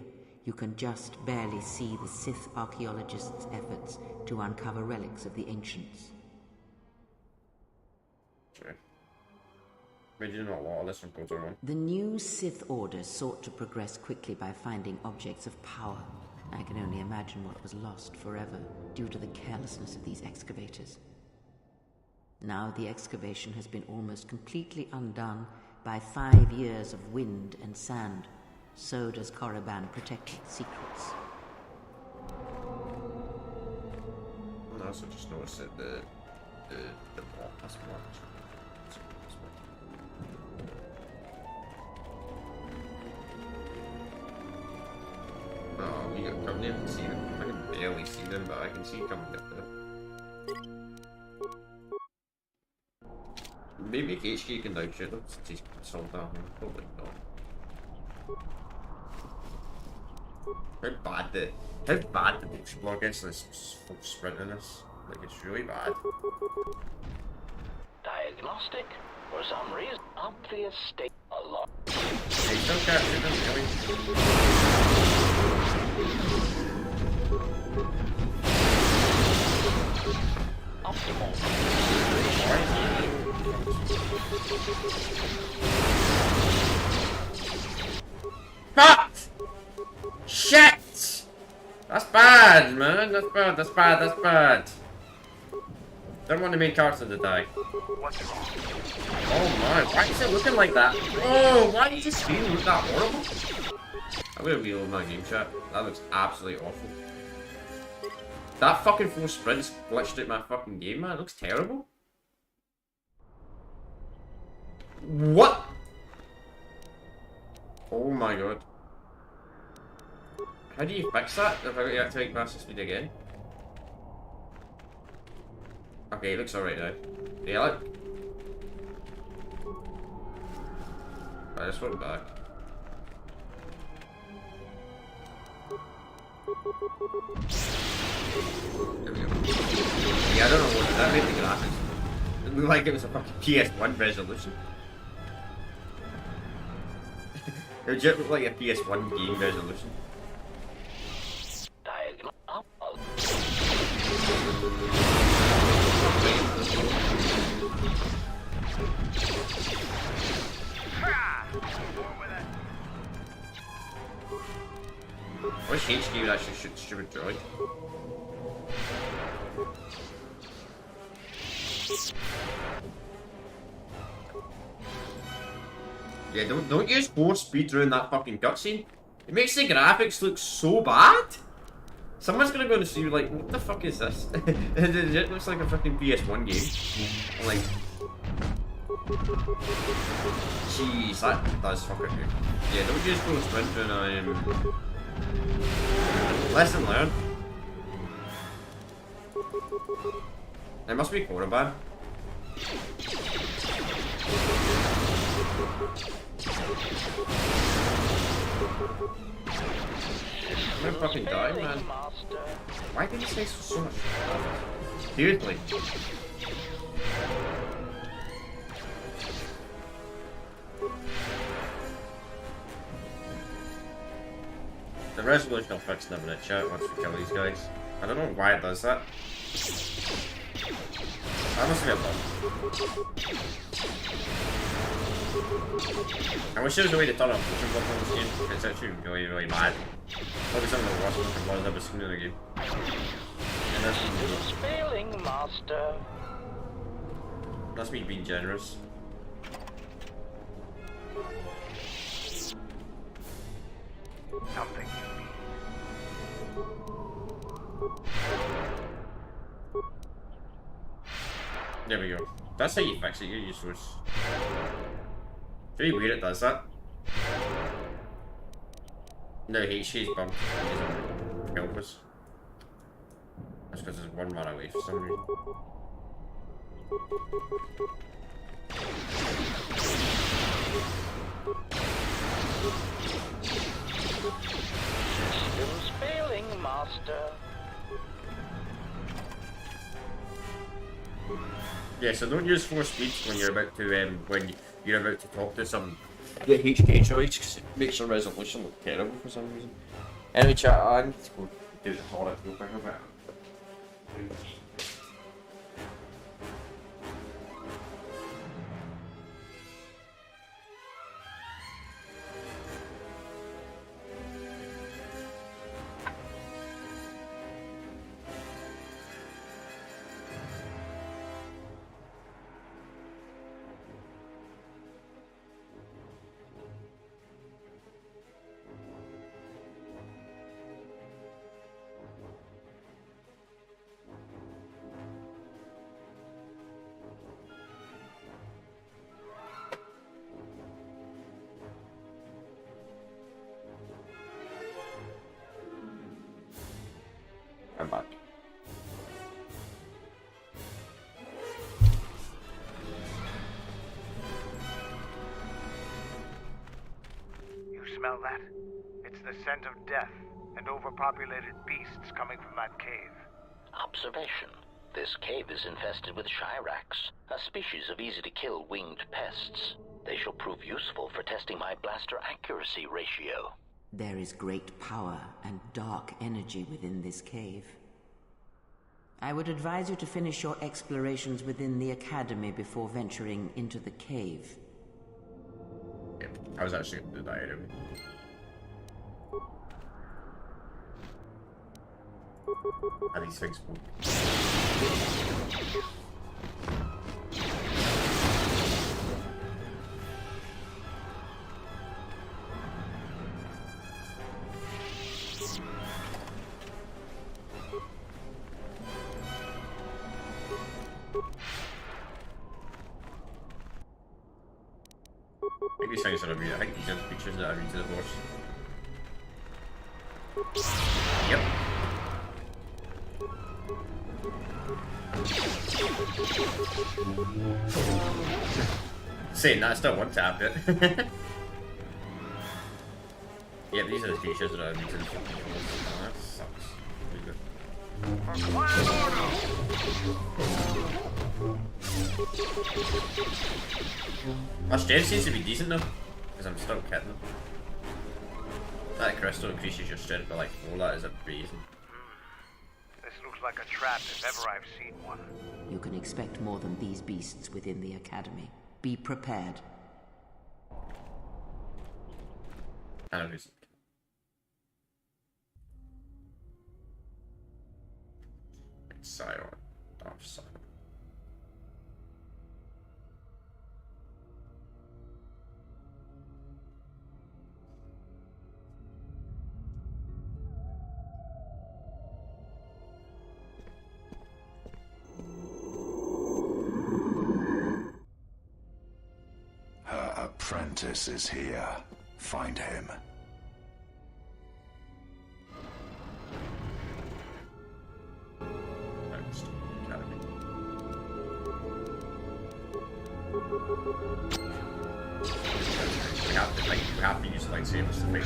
you can just barely see the Sith archaeologists' efforts to uncover relics of the ancients. Sorry. We're doing a lot of this from Kotor 1. The new Sith Order sought to progress quickly by finding objects of power. I can only imagine what was lost forever due to the carelessness of these excavators. Now the excavation has been almost completely undone by 5 years of wind and sand. So does Korriban protect its secrets. I also just noticed that the block has blocked. Oh, we got coming in and see them. I can barely see them, but I can see coming up there. Maybe HK can down shoot them since he's sold that one. Probably not. How bad the explore against this sprint in this? Like, it's really bad. Diagnostic? For some reason, obvious state a lot. They still can't shoot them, really. Optimal. Fuck! Shit! That's bad, man. That's bad. That's bad. That's bad. Don't want the main character to die. What's wrong? Oh my! Why is it looking like that? Oh, why does this screen look that horrible? I'm gonna reload my game chat. That looks absolutely awful. That fucking full sprint's glitched out my fucking game, man. It looks terrible. What? Oh my god. How do you fix that if I get to take master speed again? Okay, it looks alright now. Yeah, look. I just went back. There we go. Yeah, I don't know what that made the graphics. It looked like it was a fucking PS1 resolution. It would just look like a PS1 game resolution. I wish HQ would actually shoot stupid droid. Yeah, don't use 4 speed during that fucking cutscene. It makes the graphics look so bad. Someone's gonna go and see like, what the fuck is this? It looks like a fucking PS1 game. I'm like, jeez, that does fucking good. Yeah, don't use full sprint when I'm. Lesson learned. It must be Korriban. I'm gonna fucking die, man. Why did he say so much? Seriously. The resolution will fix in a minute, chat, once we kill these guys. I don't know why it does that. That must be a bug. I wish there was a way to turn off motion blur on this game. It's actually really, really bad. Probably some of the worst motion blurs I've ever seen in a game. And Systems failing, Master. That's me being generous. Something. There we go. That's how you fix it, you use those. It's really weird it does that. No, she's bumped. It doesn't help us. That's because there's one man away for some reason. Systems failing, Master. Yeah, so don't use 4 speeds when you're about to talk to some the HK choice because it makes your resolution look terrible for some reason. Anyway, chat, I need to go do the toilet real quick a bit. I'm back. You smell that? It's the scent of death and overpopulated beasts coming from that cave. Observation. This cave is infested with Shirax, a species of easy-to-kill winged pests. They shall prove useful for testing my blaster accuracy ratio. There is great power and dark energy within this cave. I would advise you to finish your explorations within the academy before venturing into the cave. Yep, I was actually going to do that anyway. Are these things cool? I think these things are I think these are the features that I read to the horse. Yep. Saying that, I still want to have it. Yeah, these are the features that I read to the horse. Oh, that sucks. Our strength seems to be decent though, because I'm still kidding them. That crystal increases your strength by like 4, that is amazing. This looks like like a trap if ever I've seen one. You can expect more than these beasts within the Academy. Be prepared. Enemies. Silent. Dark Silent. Her apprentice is here. Find him. We have to use lightsabers to make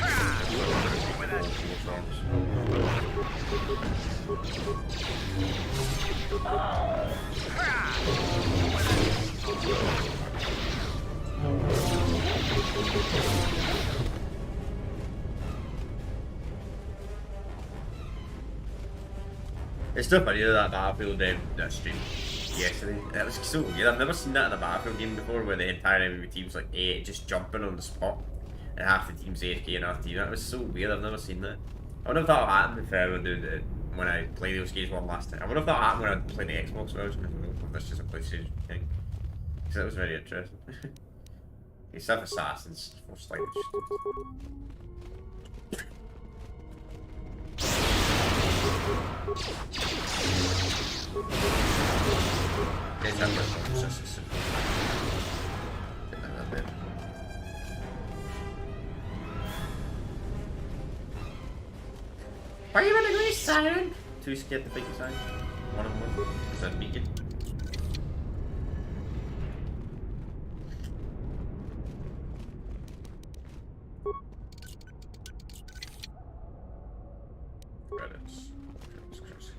It's still funny that Battlefield stream yesterday. It was so weird. I've never seen that in a Battlefield game before, where the entire enemy team's like just jumping on the spot, and half the team's AFK and half the team. That was so weird. I've never seen that. I wonder if that'll happen when I play those games one last time. I wonder if that'll happen when I play the Xbox version. If that's just a PlayStation thing. Because that was very interesting. These Sith Assassins for stylish. Why are you running away, Siren? Too scared to pick your side. One of them is that beacon. Credits.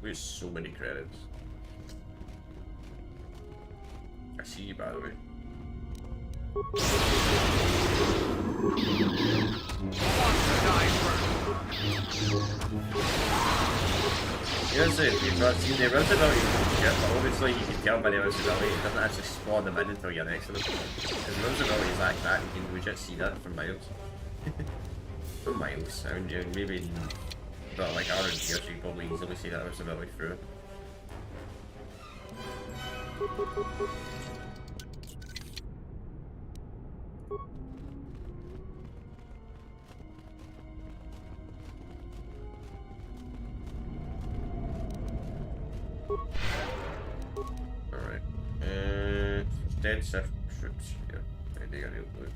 We have so many credits. I see you, by the way. Yeah, so if you've not seen the invisibility, but obviously you can tell by the invisibility, it doesn't actually spawn them in until you're next to them. Because the invisibility is like that, you can legit see that from miles. From miles, I mean, maybe, but like RNG, so you can probably easily see that invisibility through it. Alright. Dead Sith troops here. They got new blue.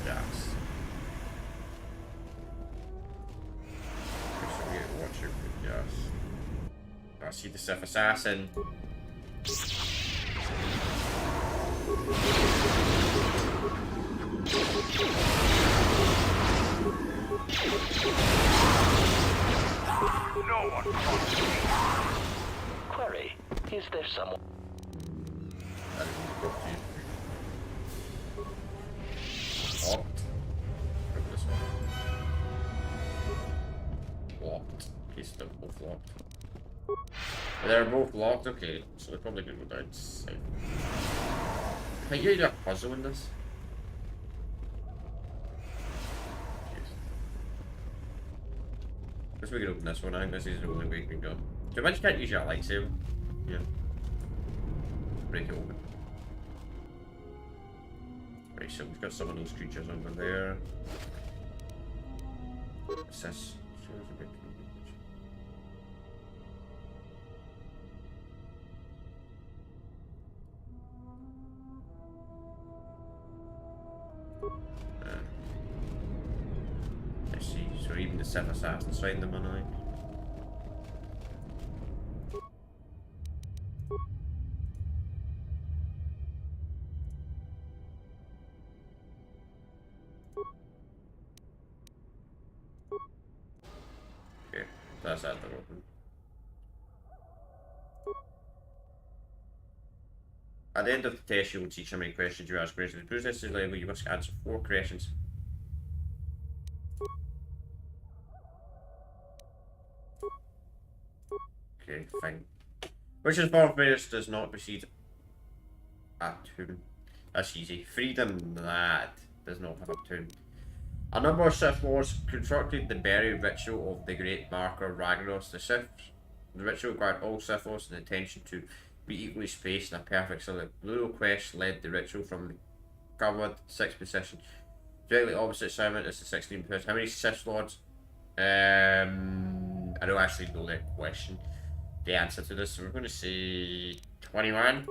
Yes. Watch your yes. I see the Sith Assassin. No one follows me. Query, is there someone... Locked. Look this one. Locked. He's still both locked. They're both locked, okay. So they're probably gonna go down safe. Can you do a puzzle in this? Guess we can open this one. I think this is the only way we can go. Do you imagine you can't use your lightsaber? Yeah. Break it open. Right, so we've got some of those creatures over there. What's this? I see, so even the Sith Assassins find them annoying. Okay, that's that door open. At the end of the test, you will teach how many questions you ask. Questions. To this level, you must answer 4 questions. Okay, fine. Which of the following players does not precede a tomb? That's easy. Freedom, that does not have a tomb. A number of Sith Lords constructed the burial ritual of the Great Marker Ragnaros. The ritual required all Sith Lords and attention to be equally spaced in a perfect salute. Blue Quest led the ritual from the covered 6th position. Directly opposite Simon is the 16th position. How many Sith Lords? I don't actually know the question. The answer to this, so we're going to say 21.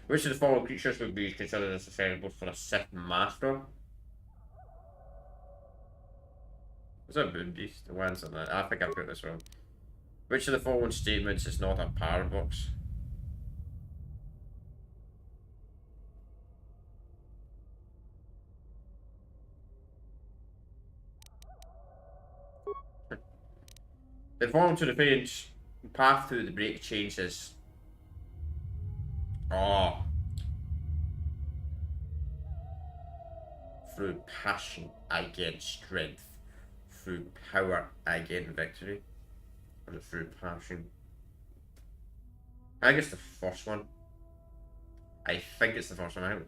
Which of the following creatures would be considered as desirable for a Sith Master? Was that Moon Beast? The ones on that. I think I put this wrong. Which of the following statements is not a paradox? The following to the page path through the break changes. Oh. Through passion, I gain strength. Through power, I gain victory. Or through passion. I think it's the first one. I think it's the first one out.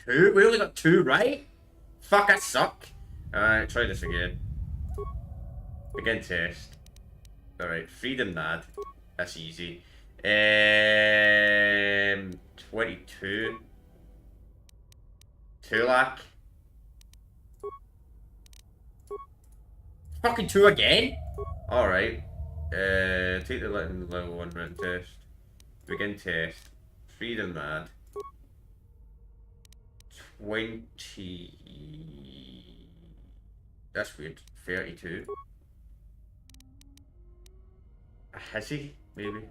2? We only got 2 right? Fuck, I suck. Alright, try this again. Begin test. Alright, freedom nad. That's easy. 22. 2 lakh. Fucking 2 again? Alright. Take the level 1 written test. Begin test. Freedom nad. 20. That's weird. 32. A hissy, maybe.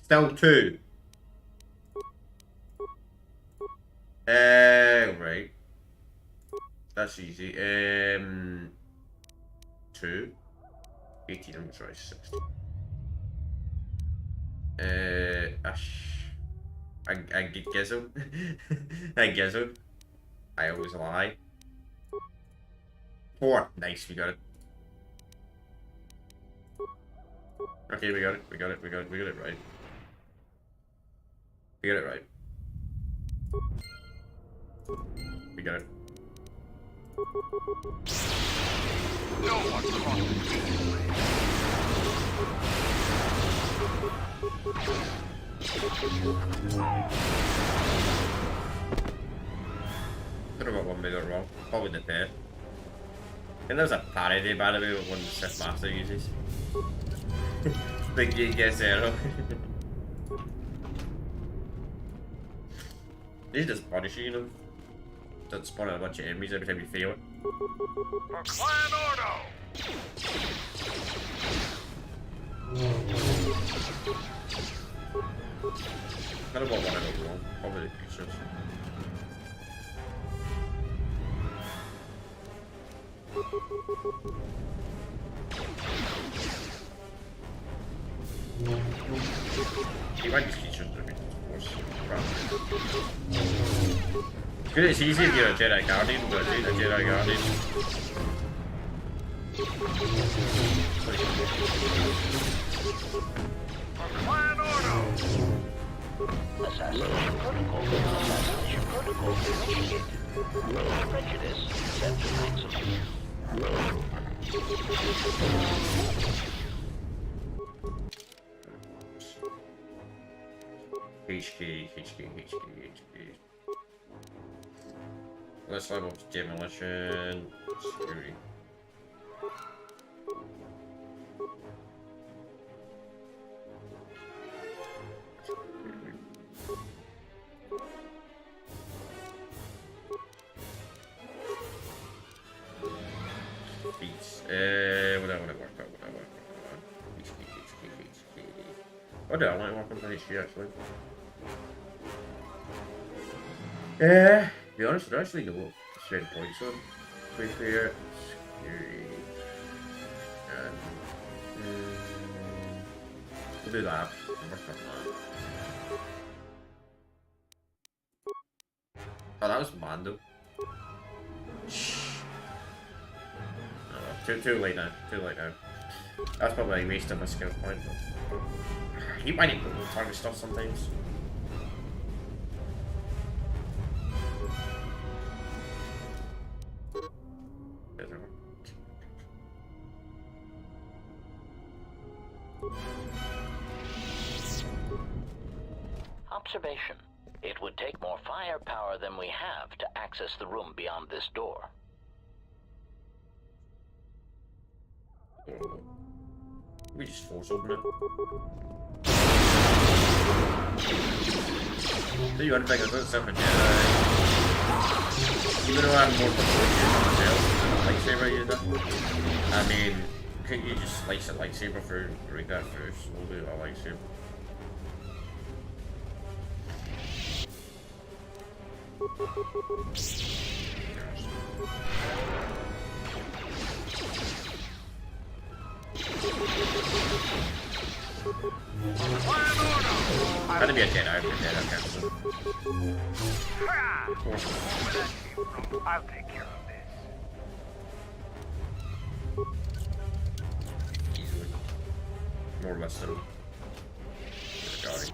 Still 2. Right. That's easy. 2. 18, I'm sorry, 60. I Gizzle. I Gizzle. I always lie. 4. Nice, we got it. Okay, we got it. We got it right. We got it right. We got it. No one I don't know what one we got wrong. Probably the pair. And there's a parody, by the way, with one the Sith Master uses. The geek gets arrow. These just punish you, you know? Doesn't spawn a bunch of enemies every time you fail it. For Clan Ordo! I don't know what one I got wrong. Probably the creatures. You might just features the force. Good, it's easy if you're a Jedi Guardian, but a Jedi Guardian. Clan Ordo! Assassination protocol. Assassination protocol initiated. Prejudice set to maximum. HK. Let's level up to demolition. Security. What do I want to work on? What do I want to work on for HQ actually? To be honest, I don't actually know what spend points on. Prepare, security, and we'll do that. We'll work on that. Oh, that was Mando. Oh, too late now. Too late now. That's probably a waste of a skill point. You might need to target stuff sometimes. Observation. It would take more firepower than we have to access the room beyond this door. We just force open it. Do you anything about yourself a Jedi? Even though I'm more comfortable using myself than a lightsaber user, I mean, couldn't you just slice a lightsaber through, break that through slowly with a lightsaber? Gotta be a Jedi for Jedi Council. I'll take care of this. Easily. More or less than guy.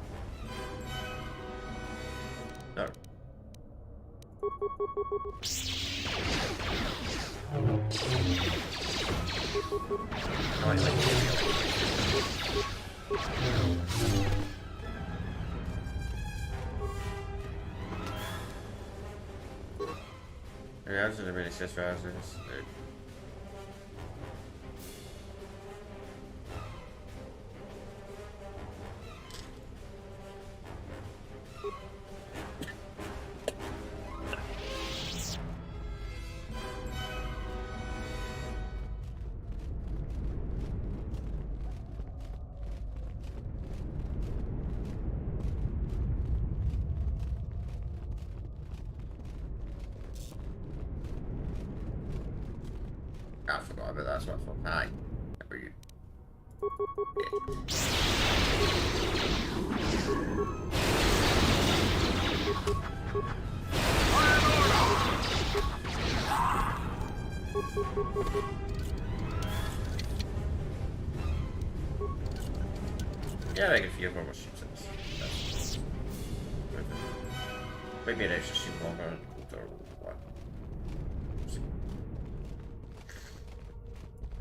No. I like it. Yeah, that's a really Sith Lords. I forgot about that, that's what I thought. Aye. How are you? Yeah, I can feel more ships in this. Maybe an extra scene longer and colder or what.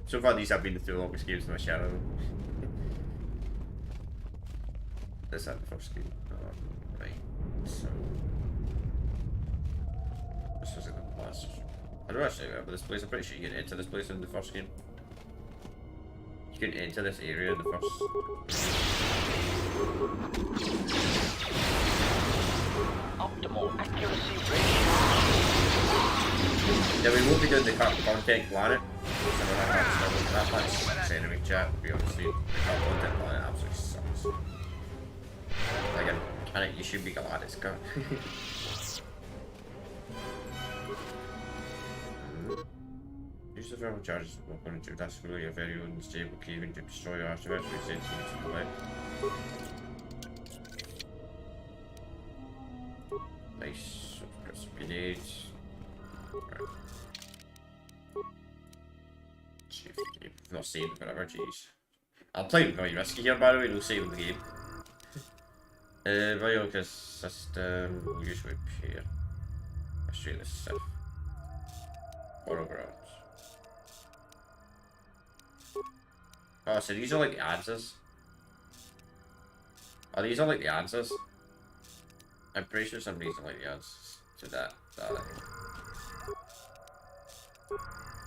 So far these have been the two longest games in my channel. This is the first game. Right, so... This was in the last... I don't actually remember this place, I'm pretty sure you can enter this place in the first game. You can enter this area in the first... Optimal accuracy ratio. Yeah, we won't be doing the content planet. That planet's enemy chat, to be honest with you. The content planet absolutely sucks. Again, you should be glad it's gone. Use the thermal charges to walk on into that's really a very unstable caving to destroy your artifacts with sentience to the left. Nice. Press grenades. Right. Not saving forever, jeez. I'm playing very risky here, by the way, no saving the game. Biotic system, use repair. Australia Sith. Autograms. Oh, so these are like the answers. Oh, these are like the answers. I'm pretty sure some of these are like the answers to that.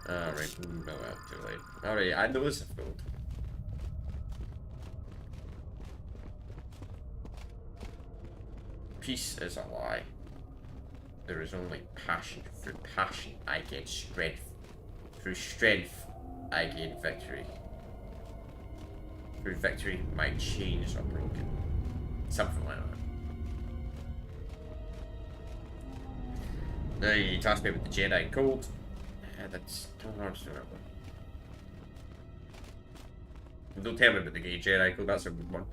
Alright, no, too late. Alright, I know it's difficult. Peace is a lie. There is only passion. Through passion, I gain strength. Through strength, I gain victory. Through victory, my chains are broken. Something like that. You tasked me with the Jedi Code. That's hard to remember. Don't tell me about the Grey Jedi Code, that's a good one.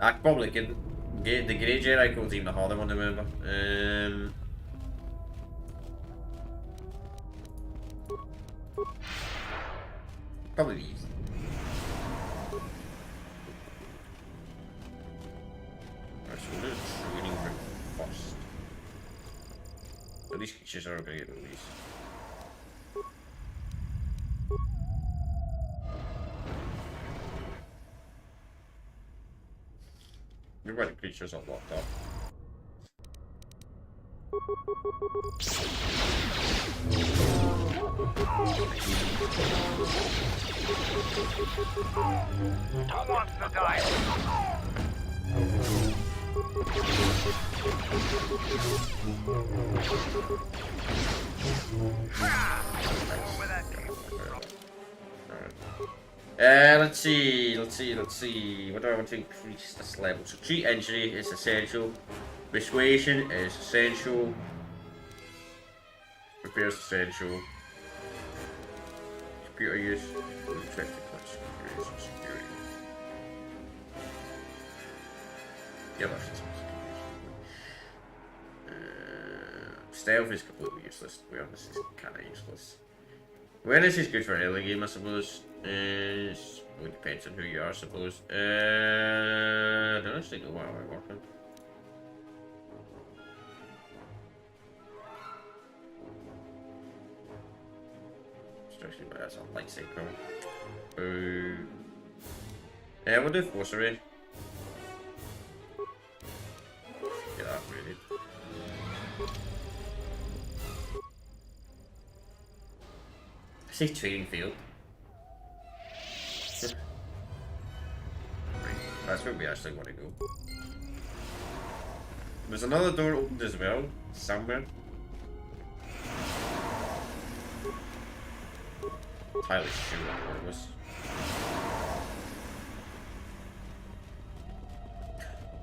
I could probably get the Grey Jedi Code's even a harder one to remember. Probably these. Alright, so we'll do a training room first. So these creatures are going to get released. Maybe why the creatures are locked up. Who wants to die? Where that came from. Let's see. What do I want to increase this level? So treat injury is essential. Persuasion is essential. Repair is essential. Computer use. Security. Yeah, that's just stealth is completely useless, to be honest. It's kind of useless. Awareness is good for an early game, I suppose. It depends on who you are, I suppose. I don't actually know what I'm working. Especially when that's a lightsaber. Boo. Yeah, we'll do force array. Get that ready. I say training field. That's where we actually want to go. There's another door opened as well, somewhere. Entirely sure what it was.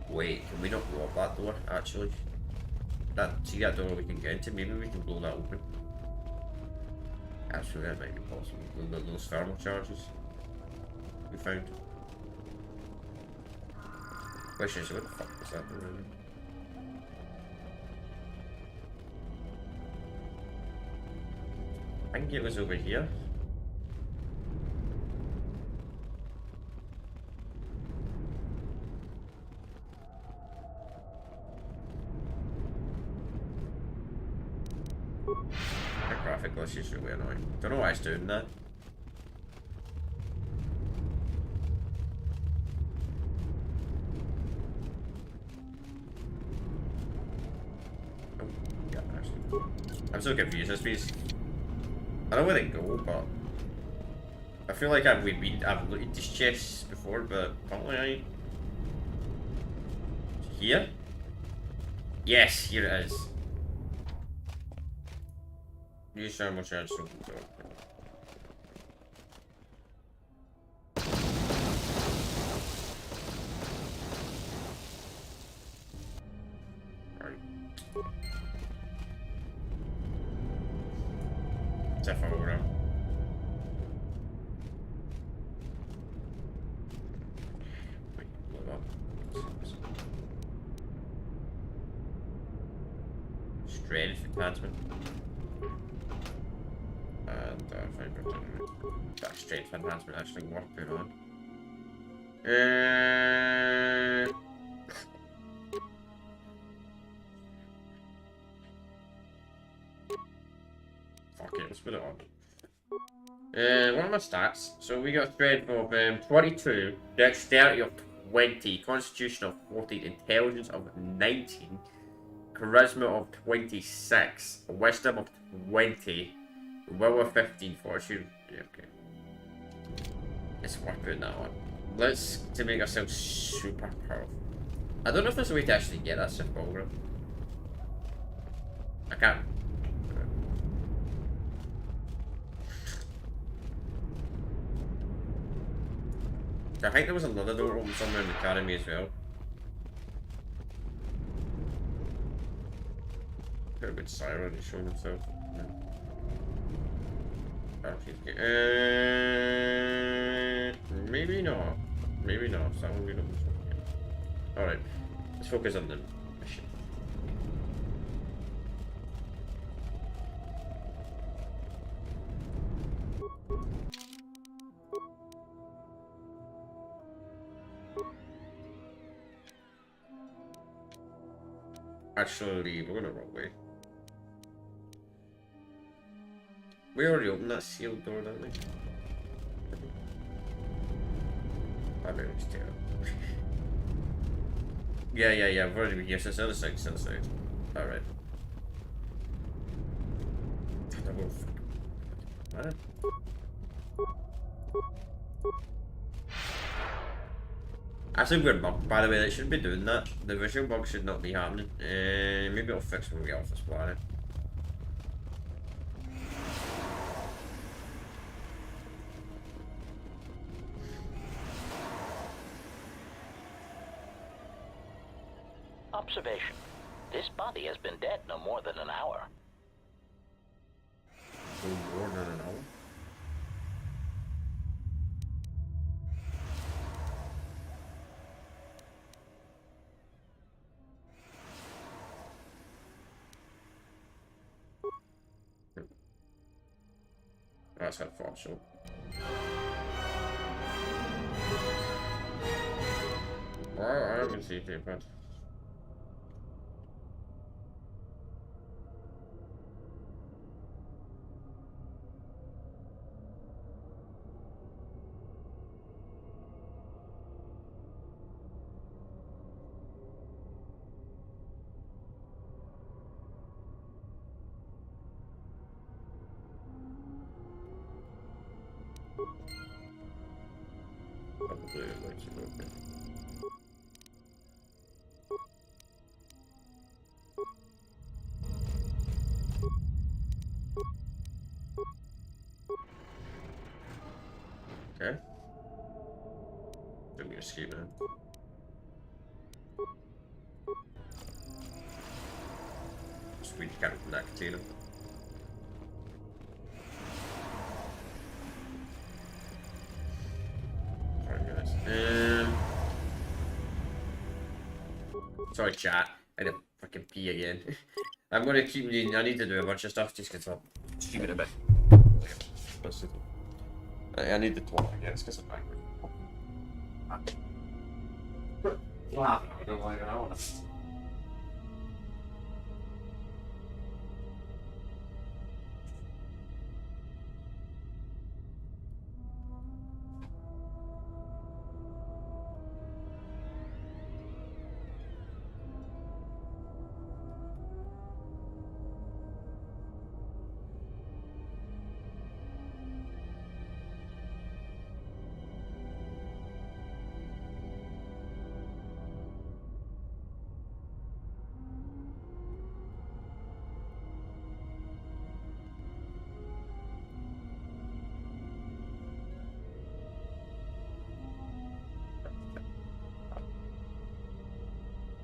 Wait, can we not blow up that door, actually? See that door we can get into? Maybe we can blow that open. Actually, that might be possible. Those thermal charges we found. Question is, what the fuck was that doing? I think it was over here. The graphic glitch is really annoying. Don't know why it's doing that. I'm so confused this piece. I know where they go, but I feel like I've looked at these chests before, but apparently I ain't. Here? Yes, here it is. Use thermal charge to open the door. Over. Wait, load up. Strength enhancement. And that strength enhancement actually working on. Fuck it, let's put it on. What are my stats? So we got strength of 22, dexterity of 20, constitution of 14, intelligence of 19, charisma of 26, wisdom of 20, will of 15, fortune. Yeah, okay. It's worth putting that on. To make ourselves super powerful. I don't know if there's a way to actually get that Sith Lord. I can't. I think there was another door open somewhere in the academy as well. Got a good siren, he's showing himself. No. Maybe not. Maybe not. So that one we don't. Alright. Let's focus on the mission. Actually, we're going the wrong way. We already opened that sealed door, didn't we? I better just tear it. Yeah, we've already been here, so it's the other side, Alright. What? That's a weird bug, by the way. They shouldn't be doing that. The visual bug should not be happening. Maybe it'll fix when we get off this planet. Observation. This body has been dead no more than an hour. No more than an hour? That's how far, so. I haven't seen it, but. Probably it looks okay. Okay. Didn't escape now. Sweet cat from that container. Sorry, chat. I had to fucking pee again. I'm gonna keep needing. I need to do a bunch of stuff just because I'm stupid a bit. I need the toilet again because I'm angry. Wow, I don't like it. I want to.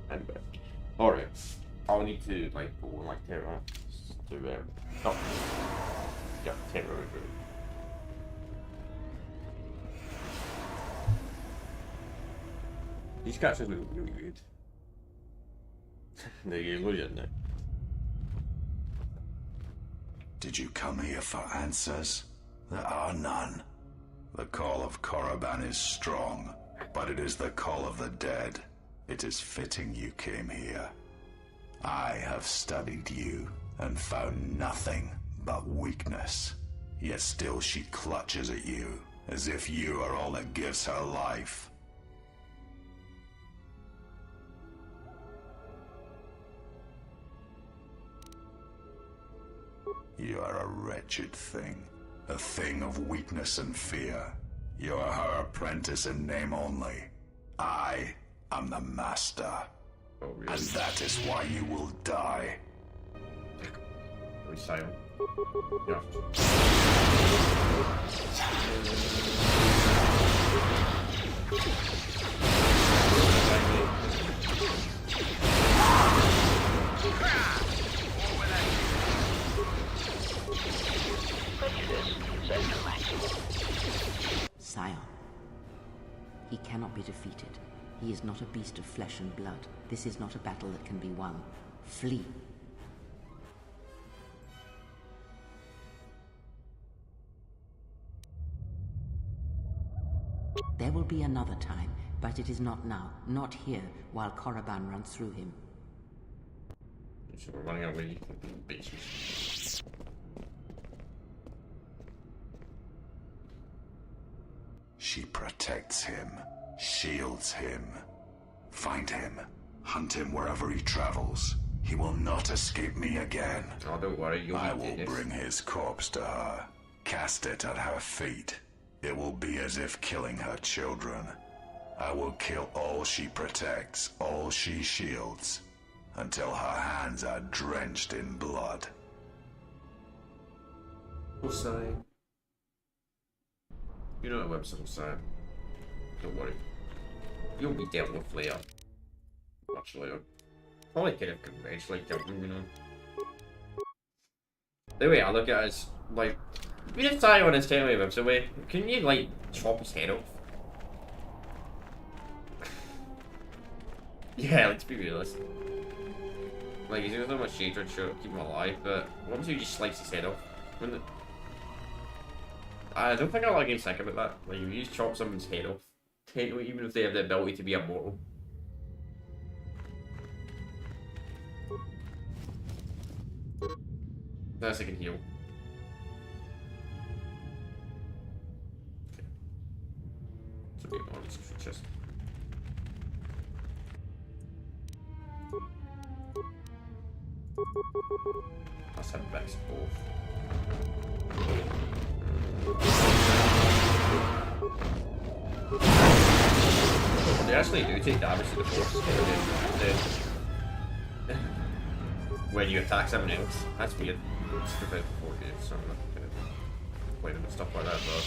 I'm back. Alright. I'll need to like go on like Terra to oh. Yeah, Terra over. These cats are really good. There you go, didn't they? Did you come here for answers? There are none. The call of Korriban is strong, but it is the call of the dead. It is fitting you came here. I have studied you and found nothing but weakness. Yet still she clutches at you, as if you are all that gives her life. You are a wretched thing. A thing of weakness and fear. You are her apprentice in name only. I am the master. Oh, really? And that is why you will die. Are we silent? Yeah. Or with He cannot be defeated. He is not a beast of flesh and blood. This is not a battle that can be won. Flee. There will be another time, but it is not now. Not here, while Korriban runs through him. So we're running away from the bases. She protects him, shields him. Find him, hunt him wherever he travels. He will not escape me again. Oh, don't worry, I will bring his corpse to her, cast it at her feet. It will be as if killing her children. I will kill all she protects, all she shields, until her hands are drenched in blood. Hossein. You know the website, Hossein. Don't worry. You'll be dealt with later. Much later. Probably could have conventionally killed him, you know. The way I look at it is, like, we just tie on his tail lives away. Can you, like, chop his head off? Yeah, let's be realistic. Like, he's got so much shade and sure keep him alive, but what if you just slice his head off? Wouldn't it? I don't think a lot of games think about that. Like, you just chop someone's head off, even if they have the ability to be immortal. Unless they can heal. Okay. So be on these creatures. Let's have backs both. They actually do take damage to the force when you attack someone else. That's weird. It's about 4 games, so I'm not kind of playing with stuff like that, but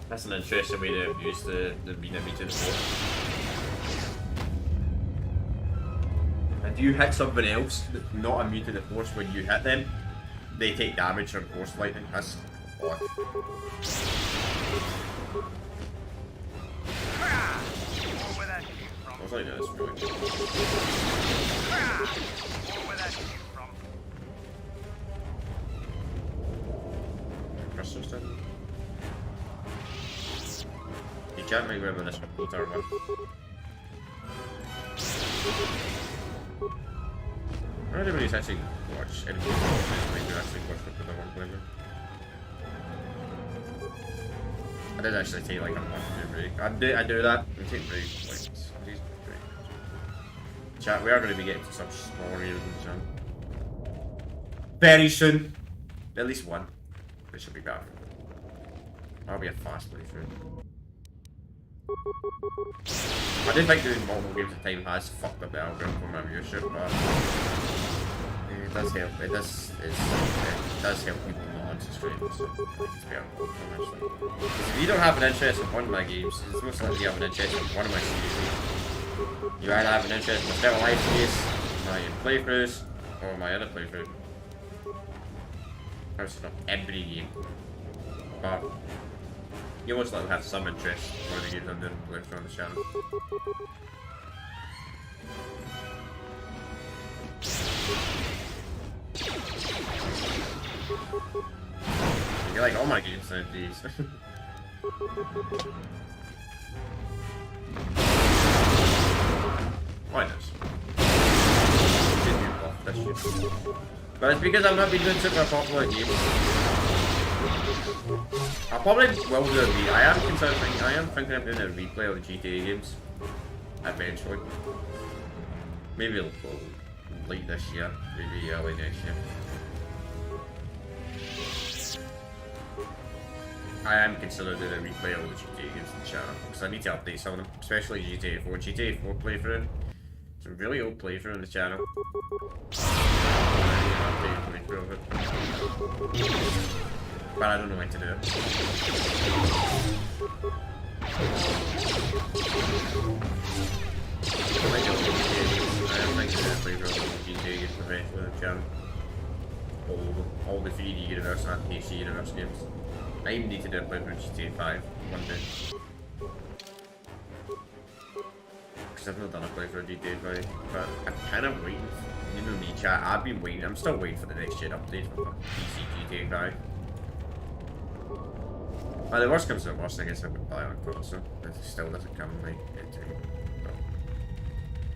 that's an interesting way to use the being immune to the force. If you hit someone else that's not immune to the force when you hit them, they take damage from force lightning. That's odd. I was like, no, that's really good. Crystal stuff? You can't make whatever this one goes armor. I don't really actually watch any games. I actually watch what the one flavor. I did actually take like a month to break. I do that. I take breaks like these breaks. Chat, we are going to be getting to some small areas soon. Very soon. At least one. This should be better. That'll be a fast playthrough. I do think doing multiple games at a time has fucked up the algorithm for my viewership, but it does help. It does help people not unsubscribe, so it's better. If you don't have an interest in one of my games, it's most likely you have an interest in one of my series. You either have an interest in the Still Alive series, my playthroughs, or my other playthrough. Obviously not every game, but you most likely have some interest for the games I'm doing playthrough on the channel. You like all my games nowadays. Why not? But it's because I've not been doing super popular games. I probably will do a replay. I am thinking of doing a replay of the GTA games eventually. Maybe it'll go late this year, maybe early next year. I am considering doing a replay of the GTA games in the channel because I need to update some of them, especially GTA 4. GTA 4 playthrough. It's a really old playthrough on the channel. But I don't know when to do it. I am thinking of a playthrough of the GTA games eventually on the channel. All the 3D Universe and PC Universe games. I even need to do a playthrough of GTA 5 one day. Because I've not done a playthrough of GTA 5, but I'm kind of waiting. You know me, chat. I've been waiting. I'm still waiting for the next gen update for PC GTA 5. Well, the worst comes to the worst, I guess I would buy it on console. It still doesn't come like in time.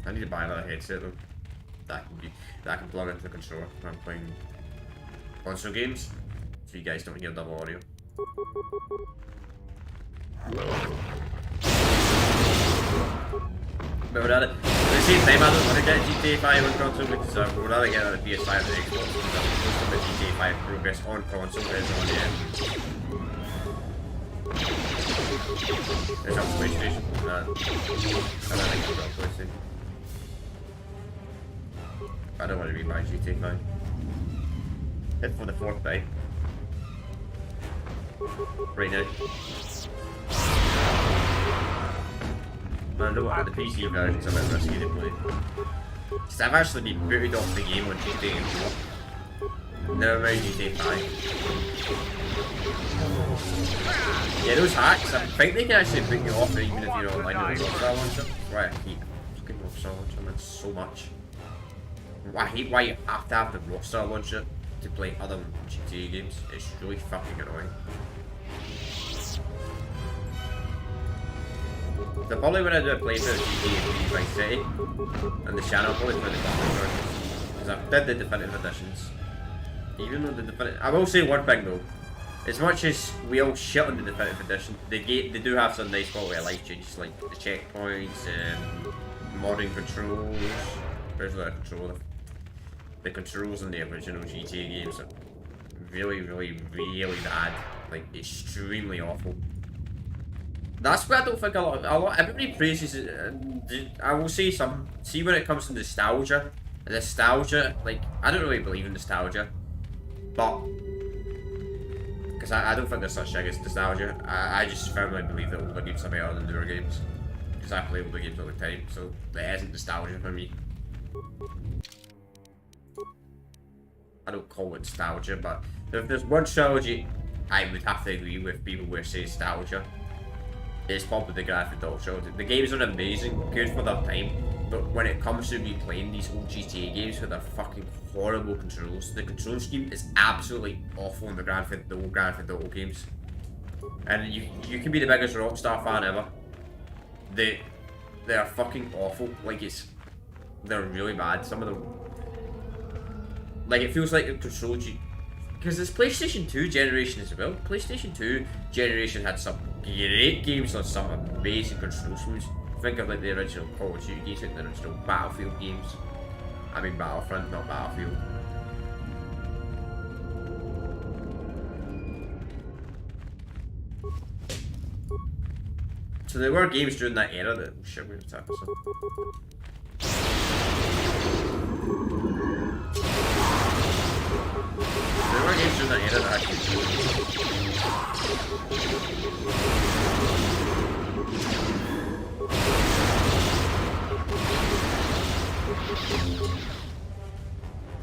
I need to buy another headset though. That can plug into the controller when I'm playing console games, so you guys don't hear double audio. But at the same time, I don't want to get GTA 5 on console because I would rather get it on the PS5 than the Xbox. Because most of the GTA 5 progress on console is on the It's on PlayStation. I don't think it's on PlayStation. I don't want to rebuy GTA 5. Hit for the 4th time. Right now. I know what the PC version's a bit risky to play. Because I've actually been booted off the game on GTA 4. Never mind GTA 5. Yeah, those hacks, I think they can actually put you off even if you're online with a Rockstar launcher. Why I hate fucking Rockstar launcher, man, so much. I hate why you have to have the Rockstar launcher to play other GTA games. It's really fucking annoying. So probably when I do a playthrough of GTA 3 Vice City on the channel, I'll probably play the complete version. Because I did the definitive editions. Even though the definitive... I will say one thing though. As much as we all shit on the definitive edition, they do have some nice quality of life changes, like the checkpoints and modding controls. Where's the controller? The controls in the original GTA games are really, really, really bad. Like, extremely awful. That's why I don't think a lot everybody praises it. I will say some. See, when it comes to nostalgia, like, I don't really believe in nostalgia, but because I don't think there's such thing as nostalgia. I just firmly believe that older games are better than newer games because I play older games all the time, so there isn't nostalgia for me. I don't call it nostalgia, but if there's one trilogy I would have to agree with people who say nostalgia, it's probably the Grand Theft Auto trilogy. The games are amazing, good for their time, but when it comes to replaying these old GTA games with their fucking horrible controls, the control scheme is absolutely awful in the Grand Theft Auto games. And you can be the biggest Rockstar fan ever. They are fucking awful. Like, they're really bad. Some of them, like, it feels like the control because it's PlayStation 2 generation as well. PlayStation 2 generation had some great games on some amazing control schemes. Think of like the original Call of Duty games, like the original Battlefield games. I mean Battlefront, not Battlefield. So there were games during that era that... Oh shit, we're gonna tap this on. There were games during that era that actually...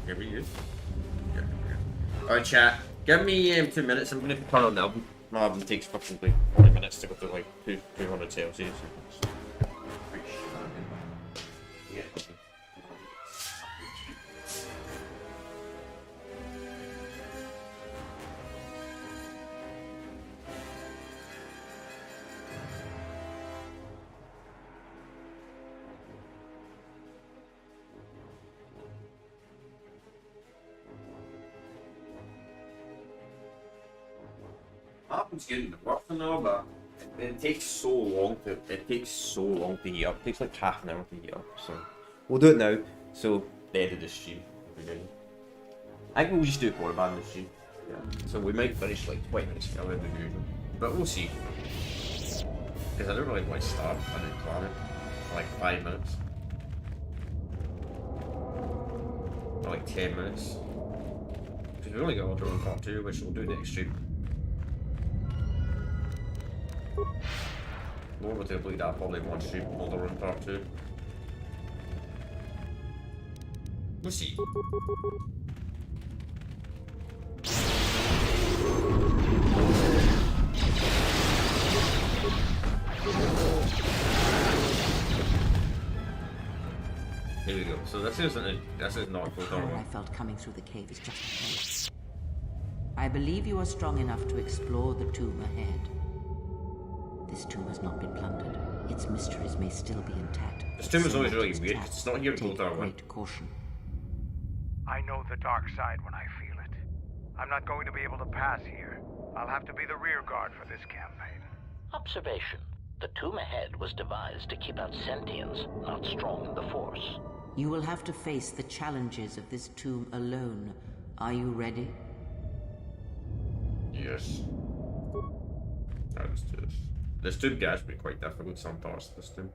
Here we go. Yeah. Alright chat, give me 2 minutes, I'm gonna turn on the album. My album takes fucking like 40 minutes to go through like 200 sales here. Yeah. Album's getting work and all, but it takes so long to heat up. It takes like half an hour to heat up, so we'll do it now. So the end of the stream, I think we'll just do Korriban this stream. Yeah. So we might finish like 20 minutes earlier than usual, but we'll see. Because I don't really want to start. I didn't plan it for like 5 minutes, or like 10 minutes. Because we've only got Order on Part 2, which we'll do next stream. More with the bleed that probably one stream Order on Part 2. We'll see. Here we go. So this is not The full power I armor. felt coming through the cave is just ahead. I believe you are strong enough to explore the tomb ahead. This tomb has not been plundered. Its mysteries may still be intact. This tomb is So always let really us weird chat. 'cause it's not here in Take Gold Armor. great caution. I know the dark side when I feel it. I'm not going to be able to pass here. I'll have to be the rear guard for this campaign. Observation. The tomb ahead was devised to keep out sentients, not strong in the Force. You will have to face the challenges of this tomb alone. Are you ready? Yes. Right, let's do this. This tomb guy's been quite difficult some parts of this tomb.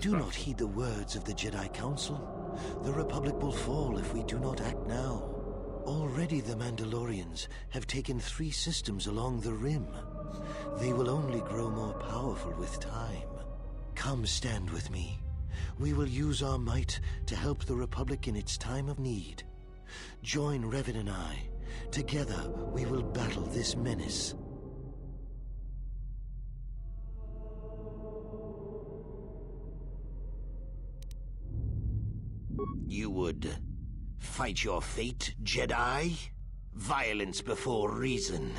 Do not heed the words of the Jedi Council. The Republic will fall if we do not act now. Already the Mandalorians have taken 3 systems along the Rim. They will only grow more powerful with time. Come stand with me. We will use our might to help the Republic in its time of need. Join Revan and I. Together we will battle this menace. You would fight your fate, Jedi? Violence before reason.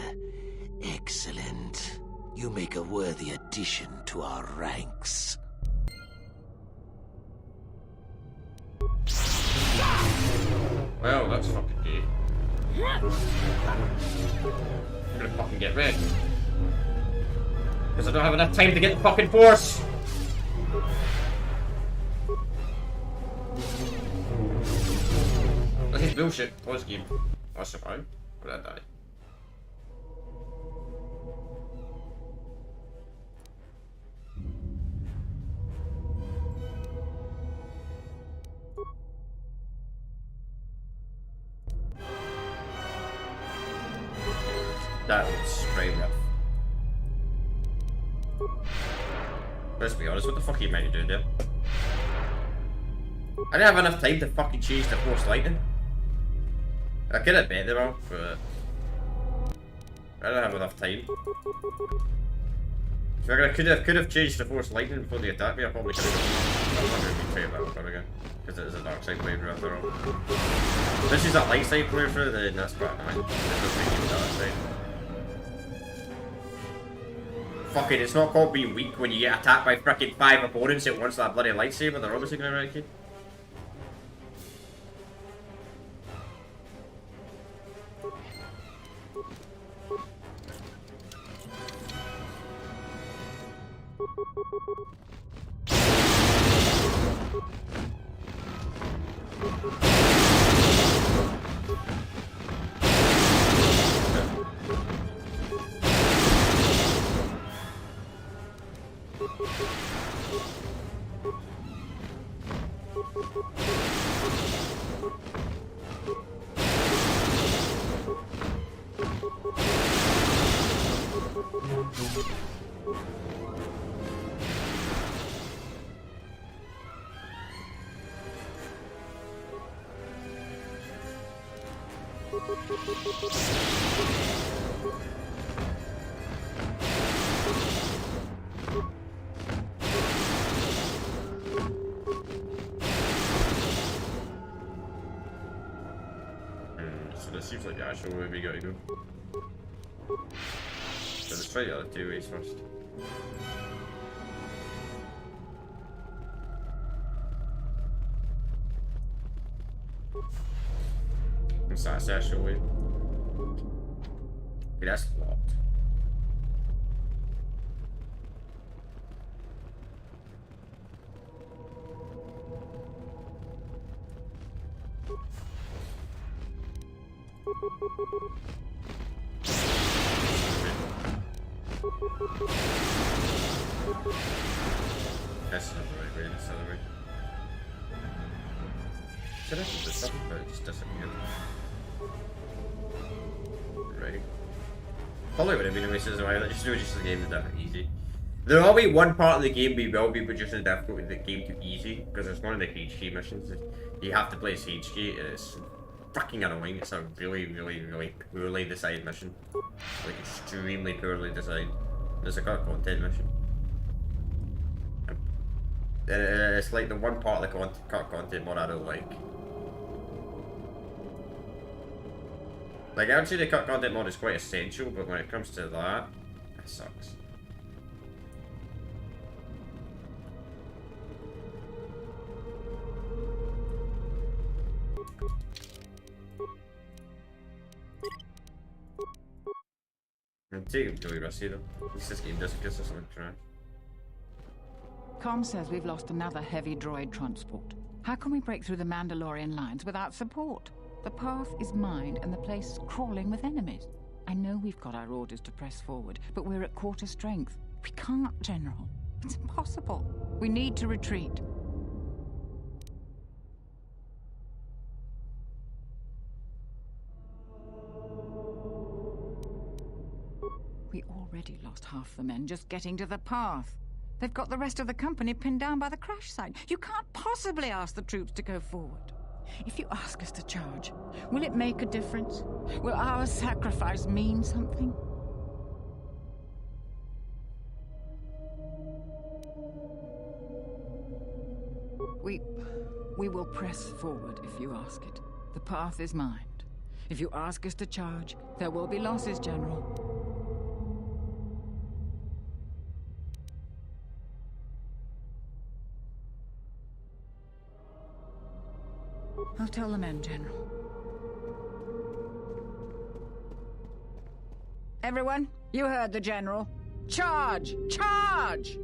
Excellent. You make a worthy addition to our ranks. Well, that's fucking gay. I'm gonna fucking get red. Because I don't have enough time to get the fucking Force! This is bullshit. Close game. I survived, but I died. That was straight rough. Let's be honest, what the fuck are you meant to do there? I didn't have enough time to fucking change the Force Lightning. I could have bet them all, but I don't have enough time. So I could have changed the Force Lightning before they attacked me. I probably could have. I'm not going to be trying that one again because it is a dark side playthrough after all. If this is that light side playthrough, then that's quite annoying. It does make you dark side. Fucking, it's not called being weak when you get attacked by frickin' 5 opponents at once. That bloody lightsaber, they're obviously going to wreck you. So this seems like the actual way we gotta go. So let's try the other 2 ways first. That's the actual way. Okay, that's locked. That's not the right way, that's the other way. Should I put this up, but it just disappeared. Probably would have been a waste as well. Just do just the game to different easy. There will be one part of the game we will be reducing the difficulty of the game to easy, because it's one of the HG missions. You have to play as HG, and it's fucking annoying. It's a really, really, really poorly designed mission. Like, extremely poorly designed. There's a cut content mission. It's like the one part of the cut content mod I don't like. Like, I would say the cut content mod is quite essential, but when it comes to that, it sucks. I'm taking really rusty though. This game doesn't give us something trash. Com says we've lost another heavy droid transport. How can we break through the Mandalorian lines without support? The path is mined and the place crawling with enemies. I know we've got our orders to press forward, but we're at quarter strength. We can't, General. It's impossible. We need to retreat. We already lost half the men just getting to the path. They've got the rest of the company pinned down by the crash site. You can't possibly ask the troops to go forward. If you ask us to charge, will it make a difference? Will our sacrifice mean something? We will press forward if you ask it. The path is mined. If you ask us to charge, there will be losses, General. I'll tell the men, General. Everyone, you heard the General. Charge! Charge!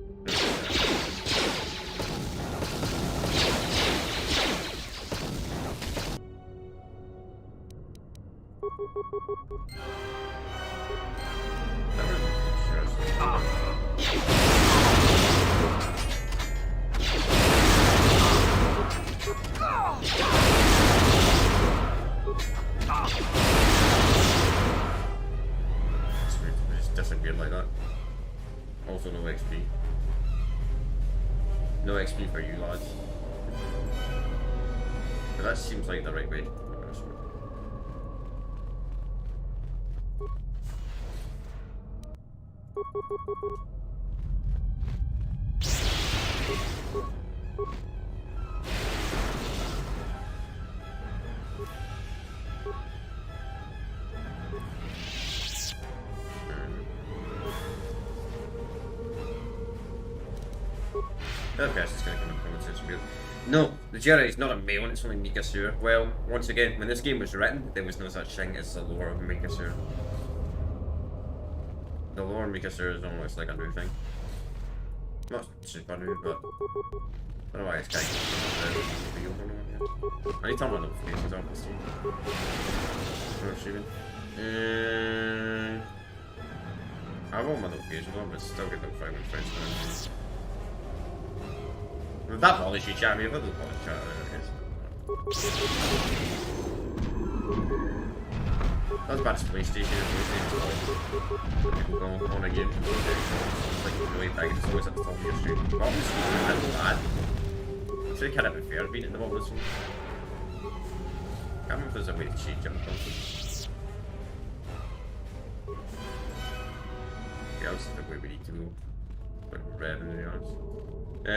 Just disappeared like that. Also no XP. No XP for you lads. But that seems like the right way. Okay, it's gonna come in comments, it's weird. No, the Jedi is not a male, it's only Mika Sur. Well, once again, when this game was written, there was no such thing as the lore of Mika Sur. The lore of Mika Sur is almost like a new thing. Not super new, but I don't know why it's kind of real. I need to turn my notifications off this time. I'm assuming. I have all my notifications on, but still get notified when friends. If that bothers you, chat me. If it doesn't bother chat, that's bad as PlayStation. People go on a game. It's like really big. It's always at the top of your screen. The bottom of the screen isn't bad. It's really kind of unfair being at the bottom of the screen. I can't remember if there's a way to change jump content. Yeah, that's the way we need to go. But red in the honest. This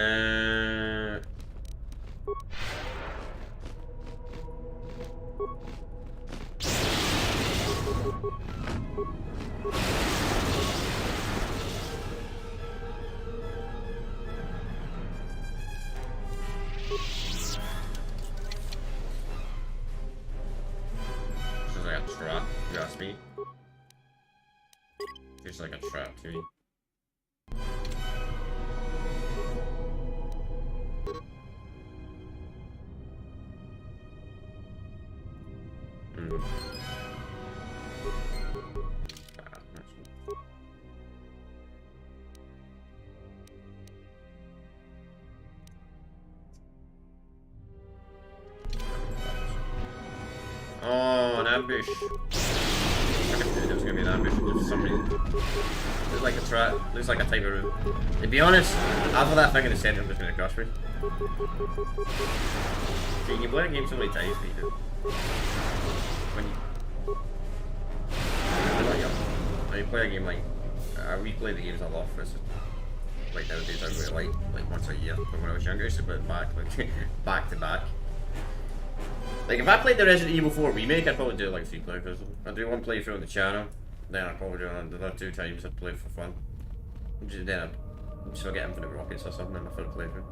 is like a trap, you ask me. Feels like a trap to me. Oh, an ambush. fucking knew there was gonna be an ambush for some reason. Looks like a trap. Looks like a type of room. To be honest, after that thing in the centre, I'm just gonna crush me. See, you can play a game so many times, but you do. When you play a game like we play the games a lot for us. Like nowadays, I really like once a year. But when I was younger, I used to play it back to back. Like if I played the Resident Evil 4 remake, I'd probably do it like 3 playthroughs. I'd do one playthrough on the channel, then I'd probably do another 2 times. I'd play it for fun. Then I'd still get infinite rockets or something in my third playthrough.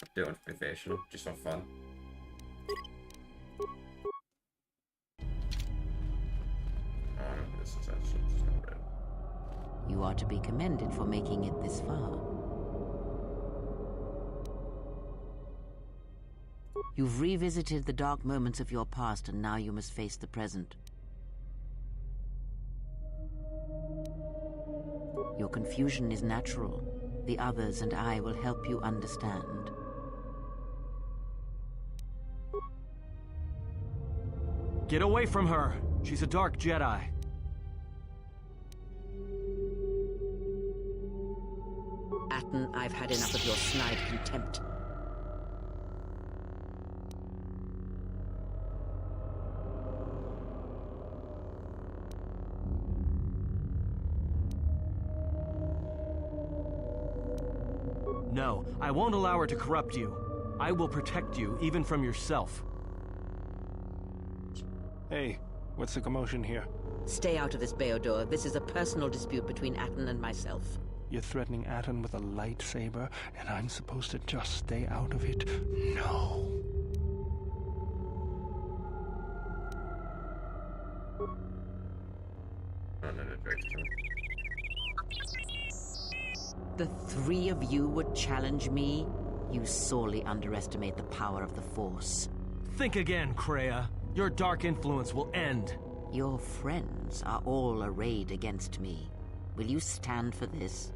I'd do it on professional, just for fun. Oh no, this is actually not real. You are to be commended for making it this far. You've revisited the dark moments of your past, and now you must face the present. Your confusion is natural. The others and I will help you understand. Get away from her! She's a dark Jedi. Atten, I've had enough of your snide contempt. No, I won't allow her to corrupt you. I will protect you, even from yourself. Hey, what's the commotion here? Stay out of this, Beodor. This is a personal dispute between Atten and myself. You're threatening Atten with a lightsaber, and I'm supposed to just stay out of it? No. The 3 of you would challenge me? You sorely underestimate the power of the Force. Think again, Kreia. Your dark influence will end. Your friends are all arrayed against me. Will you stand for this?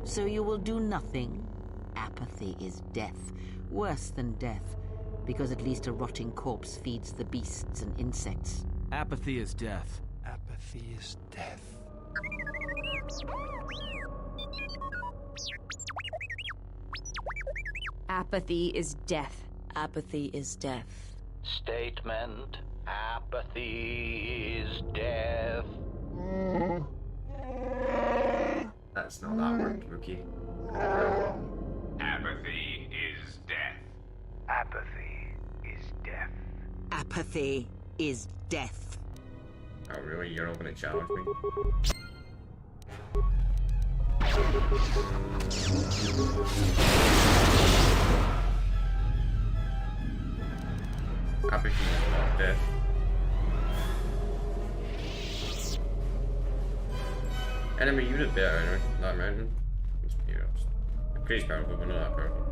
So you will do nothing? Apathy is death. Worse than death, because at least a rotting corpse feeds the beasts and insects. Apathy is death. Apathy is death. Apathy is death. Apathy is death. Statement: apathy is death. That's not that word, Rookie. Apathy is death. Apathy is death. Apathy is death. Oh really? You're all gonna challenge me? Apathy is not death. Enemy unit better anyway, that mountain. It's crazy powerful, but not that powerful.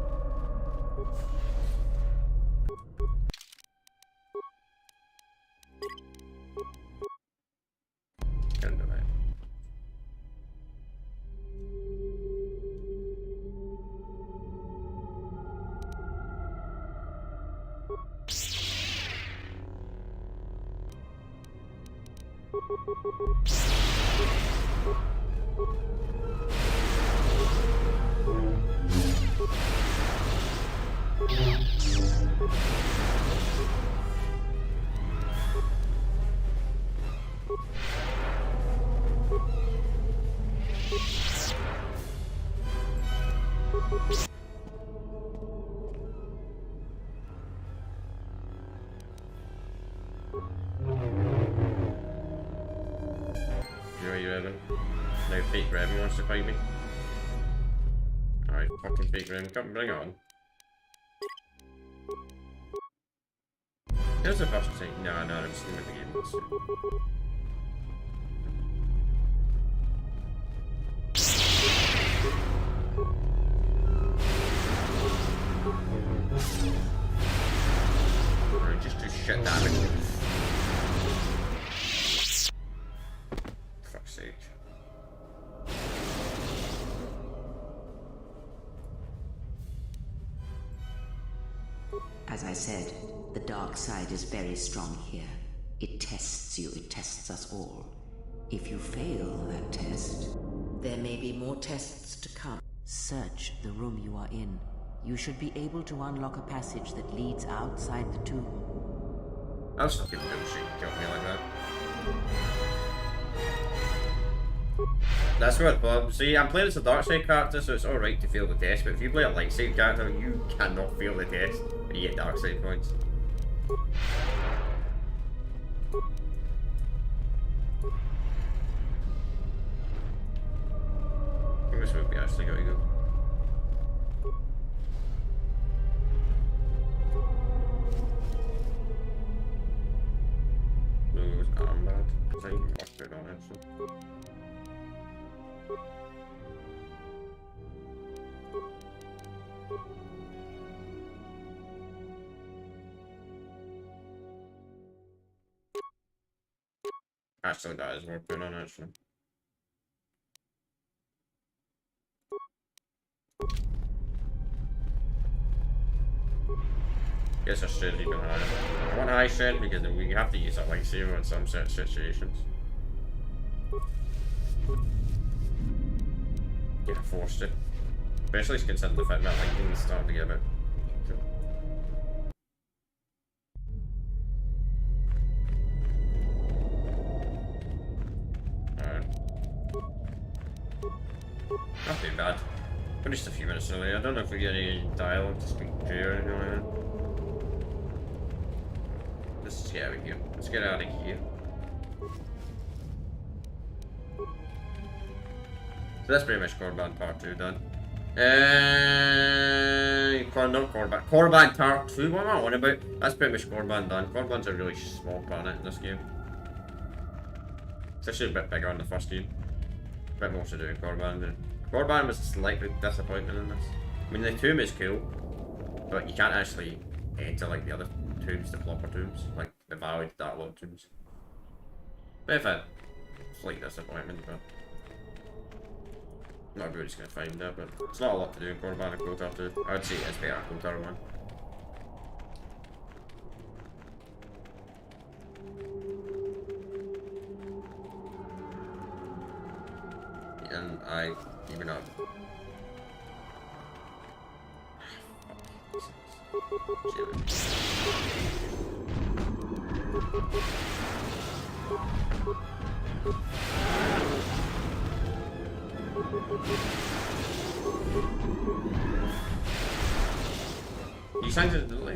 Can't do that. Now fake Revan wants to fight me. Alright, fucking fake Revan, come bring it on. Here's the first thing. No, I'm just gonna make the game. Alright, just do shit damage. Fuck's sake. As I said, the dark side is very strong here. It tests you, it tests us all. If you fail that test, there may be more tests to come. Search the room you are in. You should be able to unlock a passage that leads outside the tomb. I'll stop people doing shit and kill me like that. That's what, Bob. See, I'm playing as a dark side character, so it's alright to fail the test, but if you play a light side character, you cannot fail the test and you get dark side points. I think this would be actually gotta go. Lose armband. I think you lost it on it, so. Actually, that is worth putting on actually. Guess I should even higher. I want high strength because we have to use that lightsaber in some certain situations. Yeah, forced it. Especially considering the fact that lightning is starting to get a bit. Not too bad. Finished a few minutes early. I don't know if we get any dialogue to speak to or anything like that. Let's get out of here. Let's get out of here. So that's pretty much Korriban Part 2 done. Not Korriban. Korriban Part 2, what am I on about? That's pretty much Korriban done. Korriban's a really small planet in this game. It's actually a bit bigger in the first game. A bit more to do in Korriban, but Korriban was a slight disappointment in this. I mean, the tomb is cool, but you can't actually enter like the other tombs, the proper tombs, like the Valley, Dark Lord tombs. But if a slight disappointment, but not everybody's gonna find that, but it's not a lot to do in Korriban and Kotar 2. I would say it's better than Kotar 1. And I even up. You signed it. It will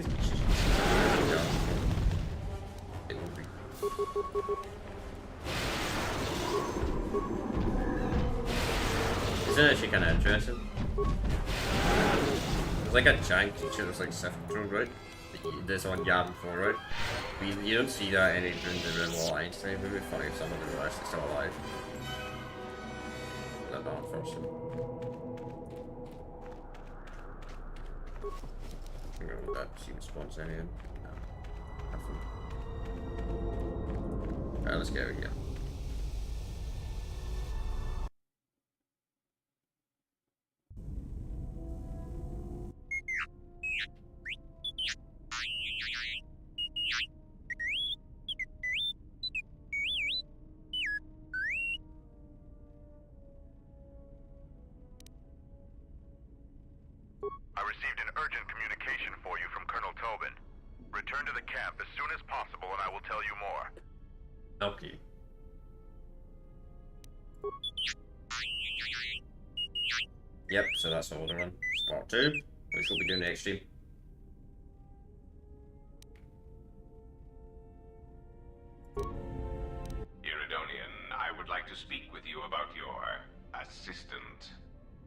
be. Isn't it actually kind of interesting? There's like a giant creature that's like Sith Lords, right? This on Yavin 4, right? You don't see that any during the Rebel Alliance time. It would be funny if someone were actually still alive. That not unfortunate. I'm going with that. See what spawns anything. No. Nothing. Alright, let's get out of here. Okay. Yep, so that's all the run. Part 2, which we'll be doing next stream. Iridonian, I would like to speak with you about your assistant.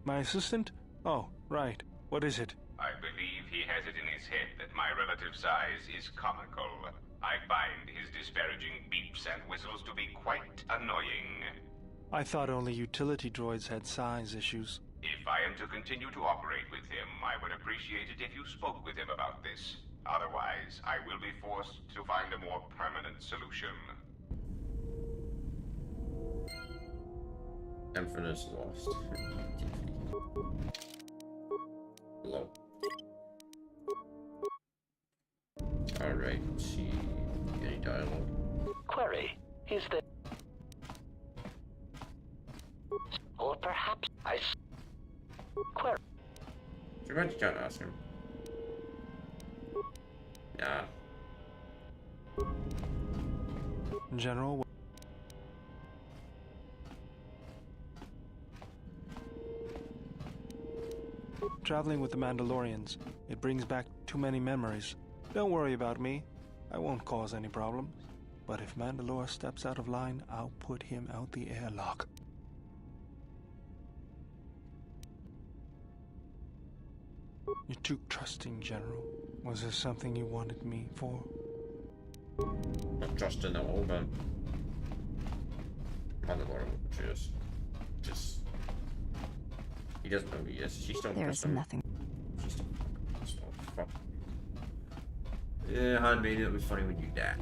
My assistant? Oh, right. What is it? I believe he has it in his head that my relative size is comical. I find his disparaging beeps and whistles to be quite annoying. I thought only utility droids had size issues. If I am to continue to operate with him, I would appreciate it if you spoke with him about this. Otherwise, I will be forced to find a more permanent solution. Infinite's lost. Hello. Right, let's see. Any dialogue? Query, is there... Or perhaps Query. So why can't ask him? Nah. General... Traveling with the Mandalorians, it brings back too many memories. Don't worry about me. I won't cause any problems. But if Mandalore steps out of line, I'll put him out the airlock. You're too trusting, General. Was there something you wanted me for? Not trusting at all, but Mandalore just he doesn't know who he is. She's still There is nothing. She's still fuck. Yeah, handmaiden, it was funny when you die.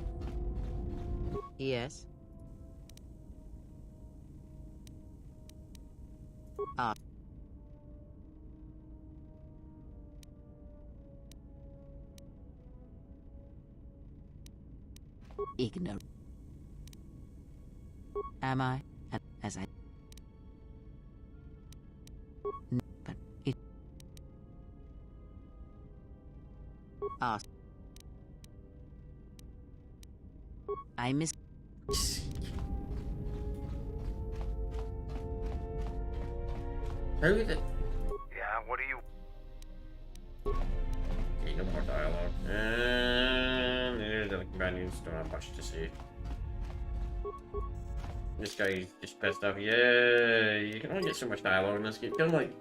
Yes. Ah. Ignorant. Am I? As I... But it... Ah. I miss... How is it? Yeah, what do you... Okay, no more dialogue. And there's the companions, don't have much to say. This guy's just pissed off. Yeah, you can only get so much dialogue in this game. Kind of like...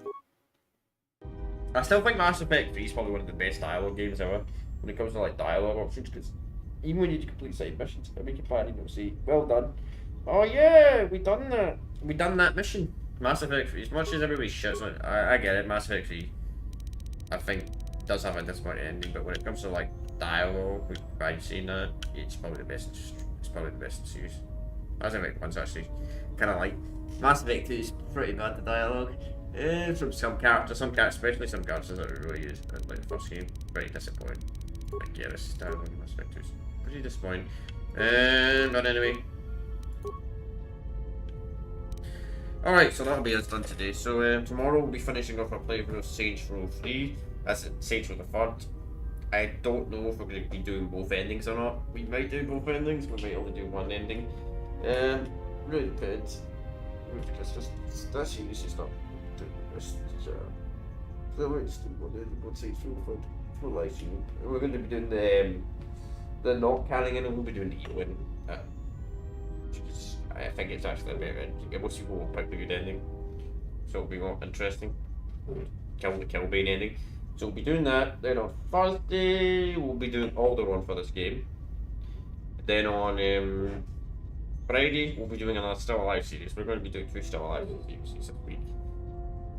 I still think Mass Effect 3 is probably one of the best dialogue games ever when it comes to like dialogue options, because even when you complete side missions, every companion will say, well done. Oh yeah, we done that mission. Mass Effect 3, as much as everybody shits on it, I get it, Mass Effect 3, I think, does have a disappointing ending, but when it comes to like dialogue, by saying that, it's probably the best in the series. Mass Effect 1's actually kind of like, Mass Effect 2 is pretty bad, the dialogue. From some characters, especially some characters that are really used, like the first game, very disappointing. Like, yeah, this dialogue in Mass Effect 2 is pretty disappointing. But anyway. Alright, so that'll be us done today. So tomorrow we'll be finishing off our playthrough of Saints Row 3. That's Saints Row the 3rd. I don't know if we're going to be doing both endings or not. We might do both endings, we might only do one ending. Really depends. It's just, that series is not doing this. So I might just do one ending, one Saints Row the 3rd for live stream. And we're going to be doing the not carrying in, and we'll be doing the Eo ending. I think it's actually a better ending. Most people will pick the good ending, so it'll be more interesting. Kill the Killbane ending. So we'll be doing that. Then on Thursday, we'll be doing all the run for this game. Then on Friday, we'll be doing another Still Alive series. We're going to be doing 2 Still Alive series this week,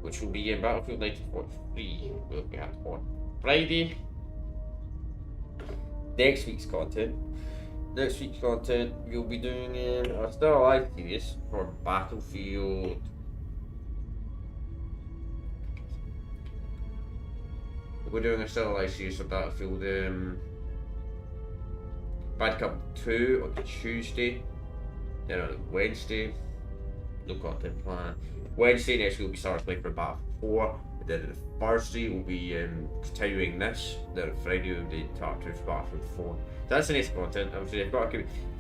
which will be in Battlefield 1943. We'll be at on Friday. Next week's content, we'll be doing a Still Alive series for Battlefield. We're doing a Still Alive series for Battlefield Bad Cup 2 on Tuesday. Then on Wednesday, no content plan. Wednesday next week we'll be starting playing for Battlefield 4. And then on Thursday we'll be continuing this. Then on Friday we'll be Part 2 for Battlefield 4. That's the next content.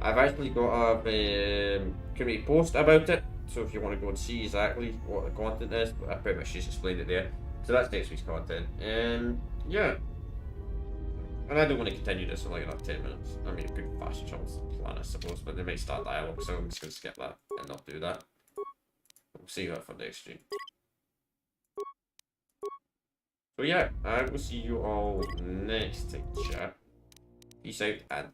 I've actually got a community post about it, so if you want to go and see exactly what the content is, I pretty much just explained it there. So that's next week's content. Yeah. And I don't want to continue this for like another 10 minutes. I mean, it could be faster chance plan, I suppose, but they might start dialogue, so I'm just going to skip that and not do that. We'll see that for next stream. So yeah, I will see you all next chat. Peace out and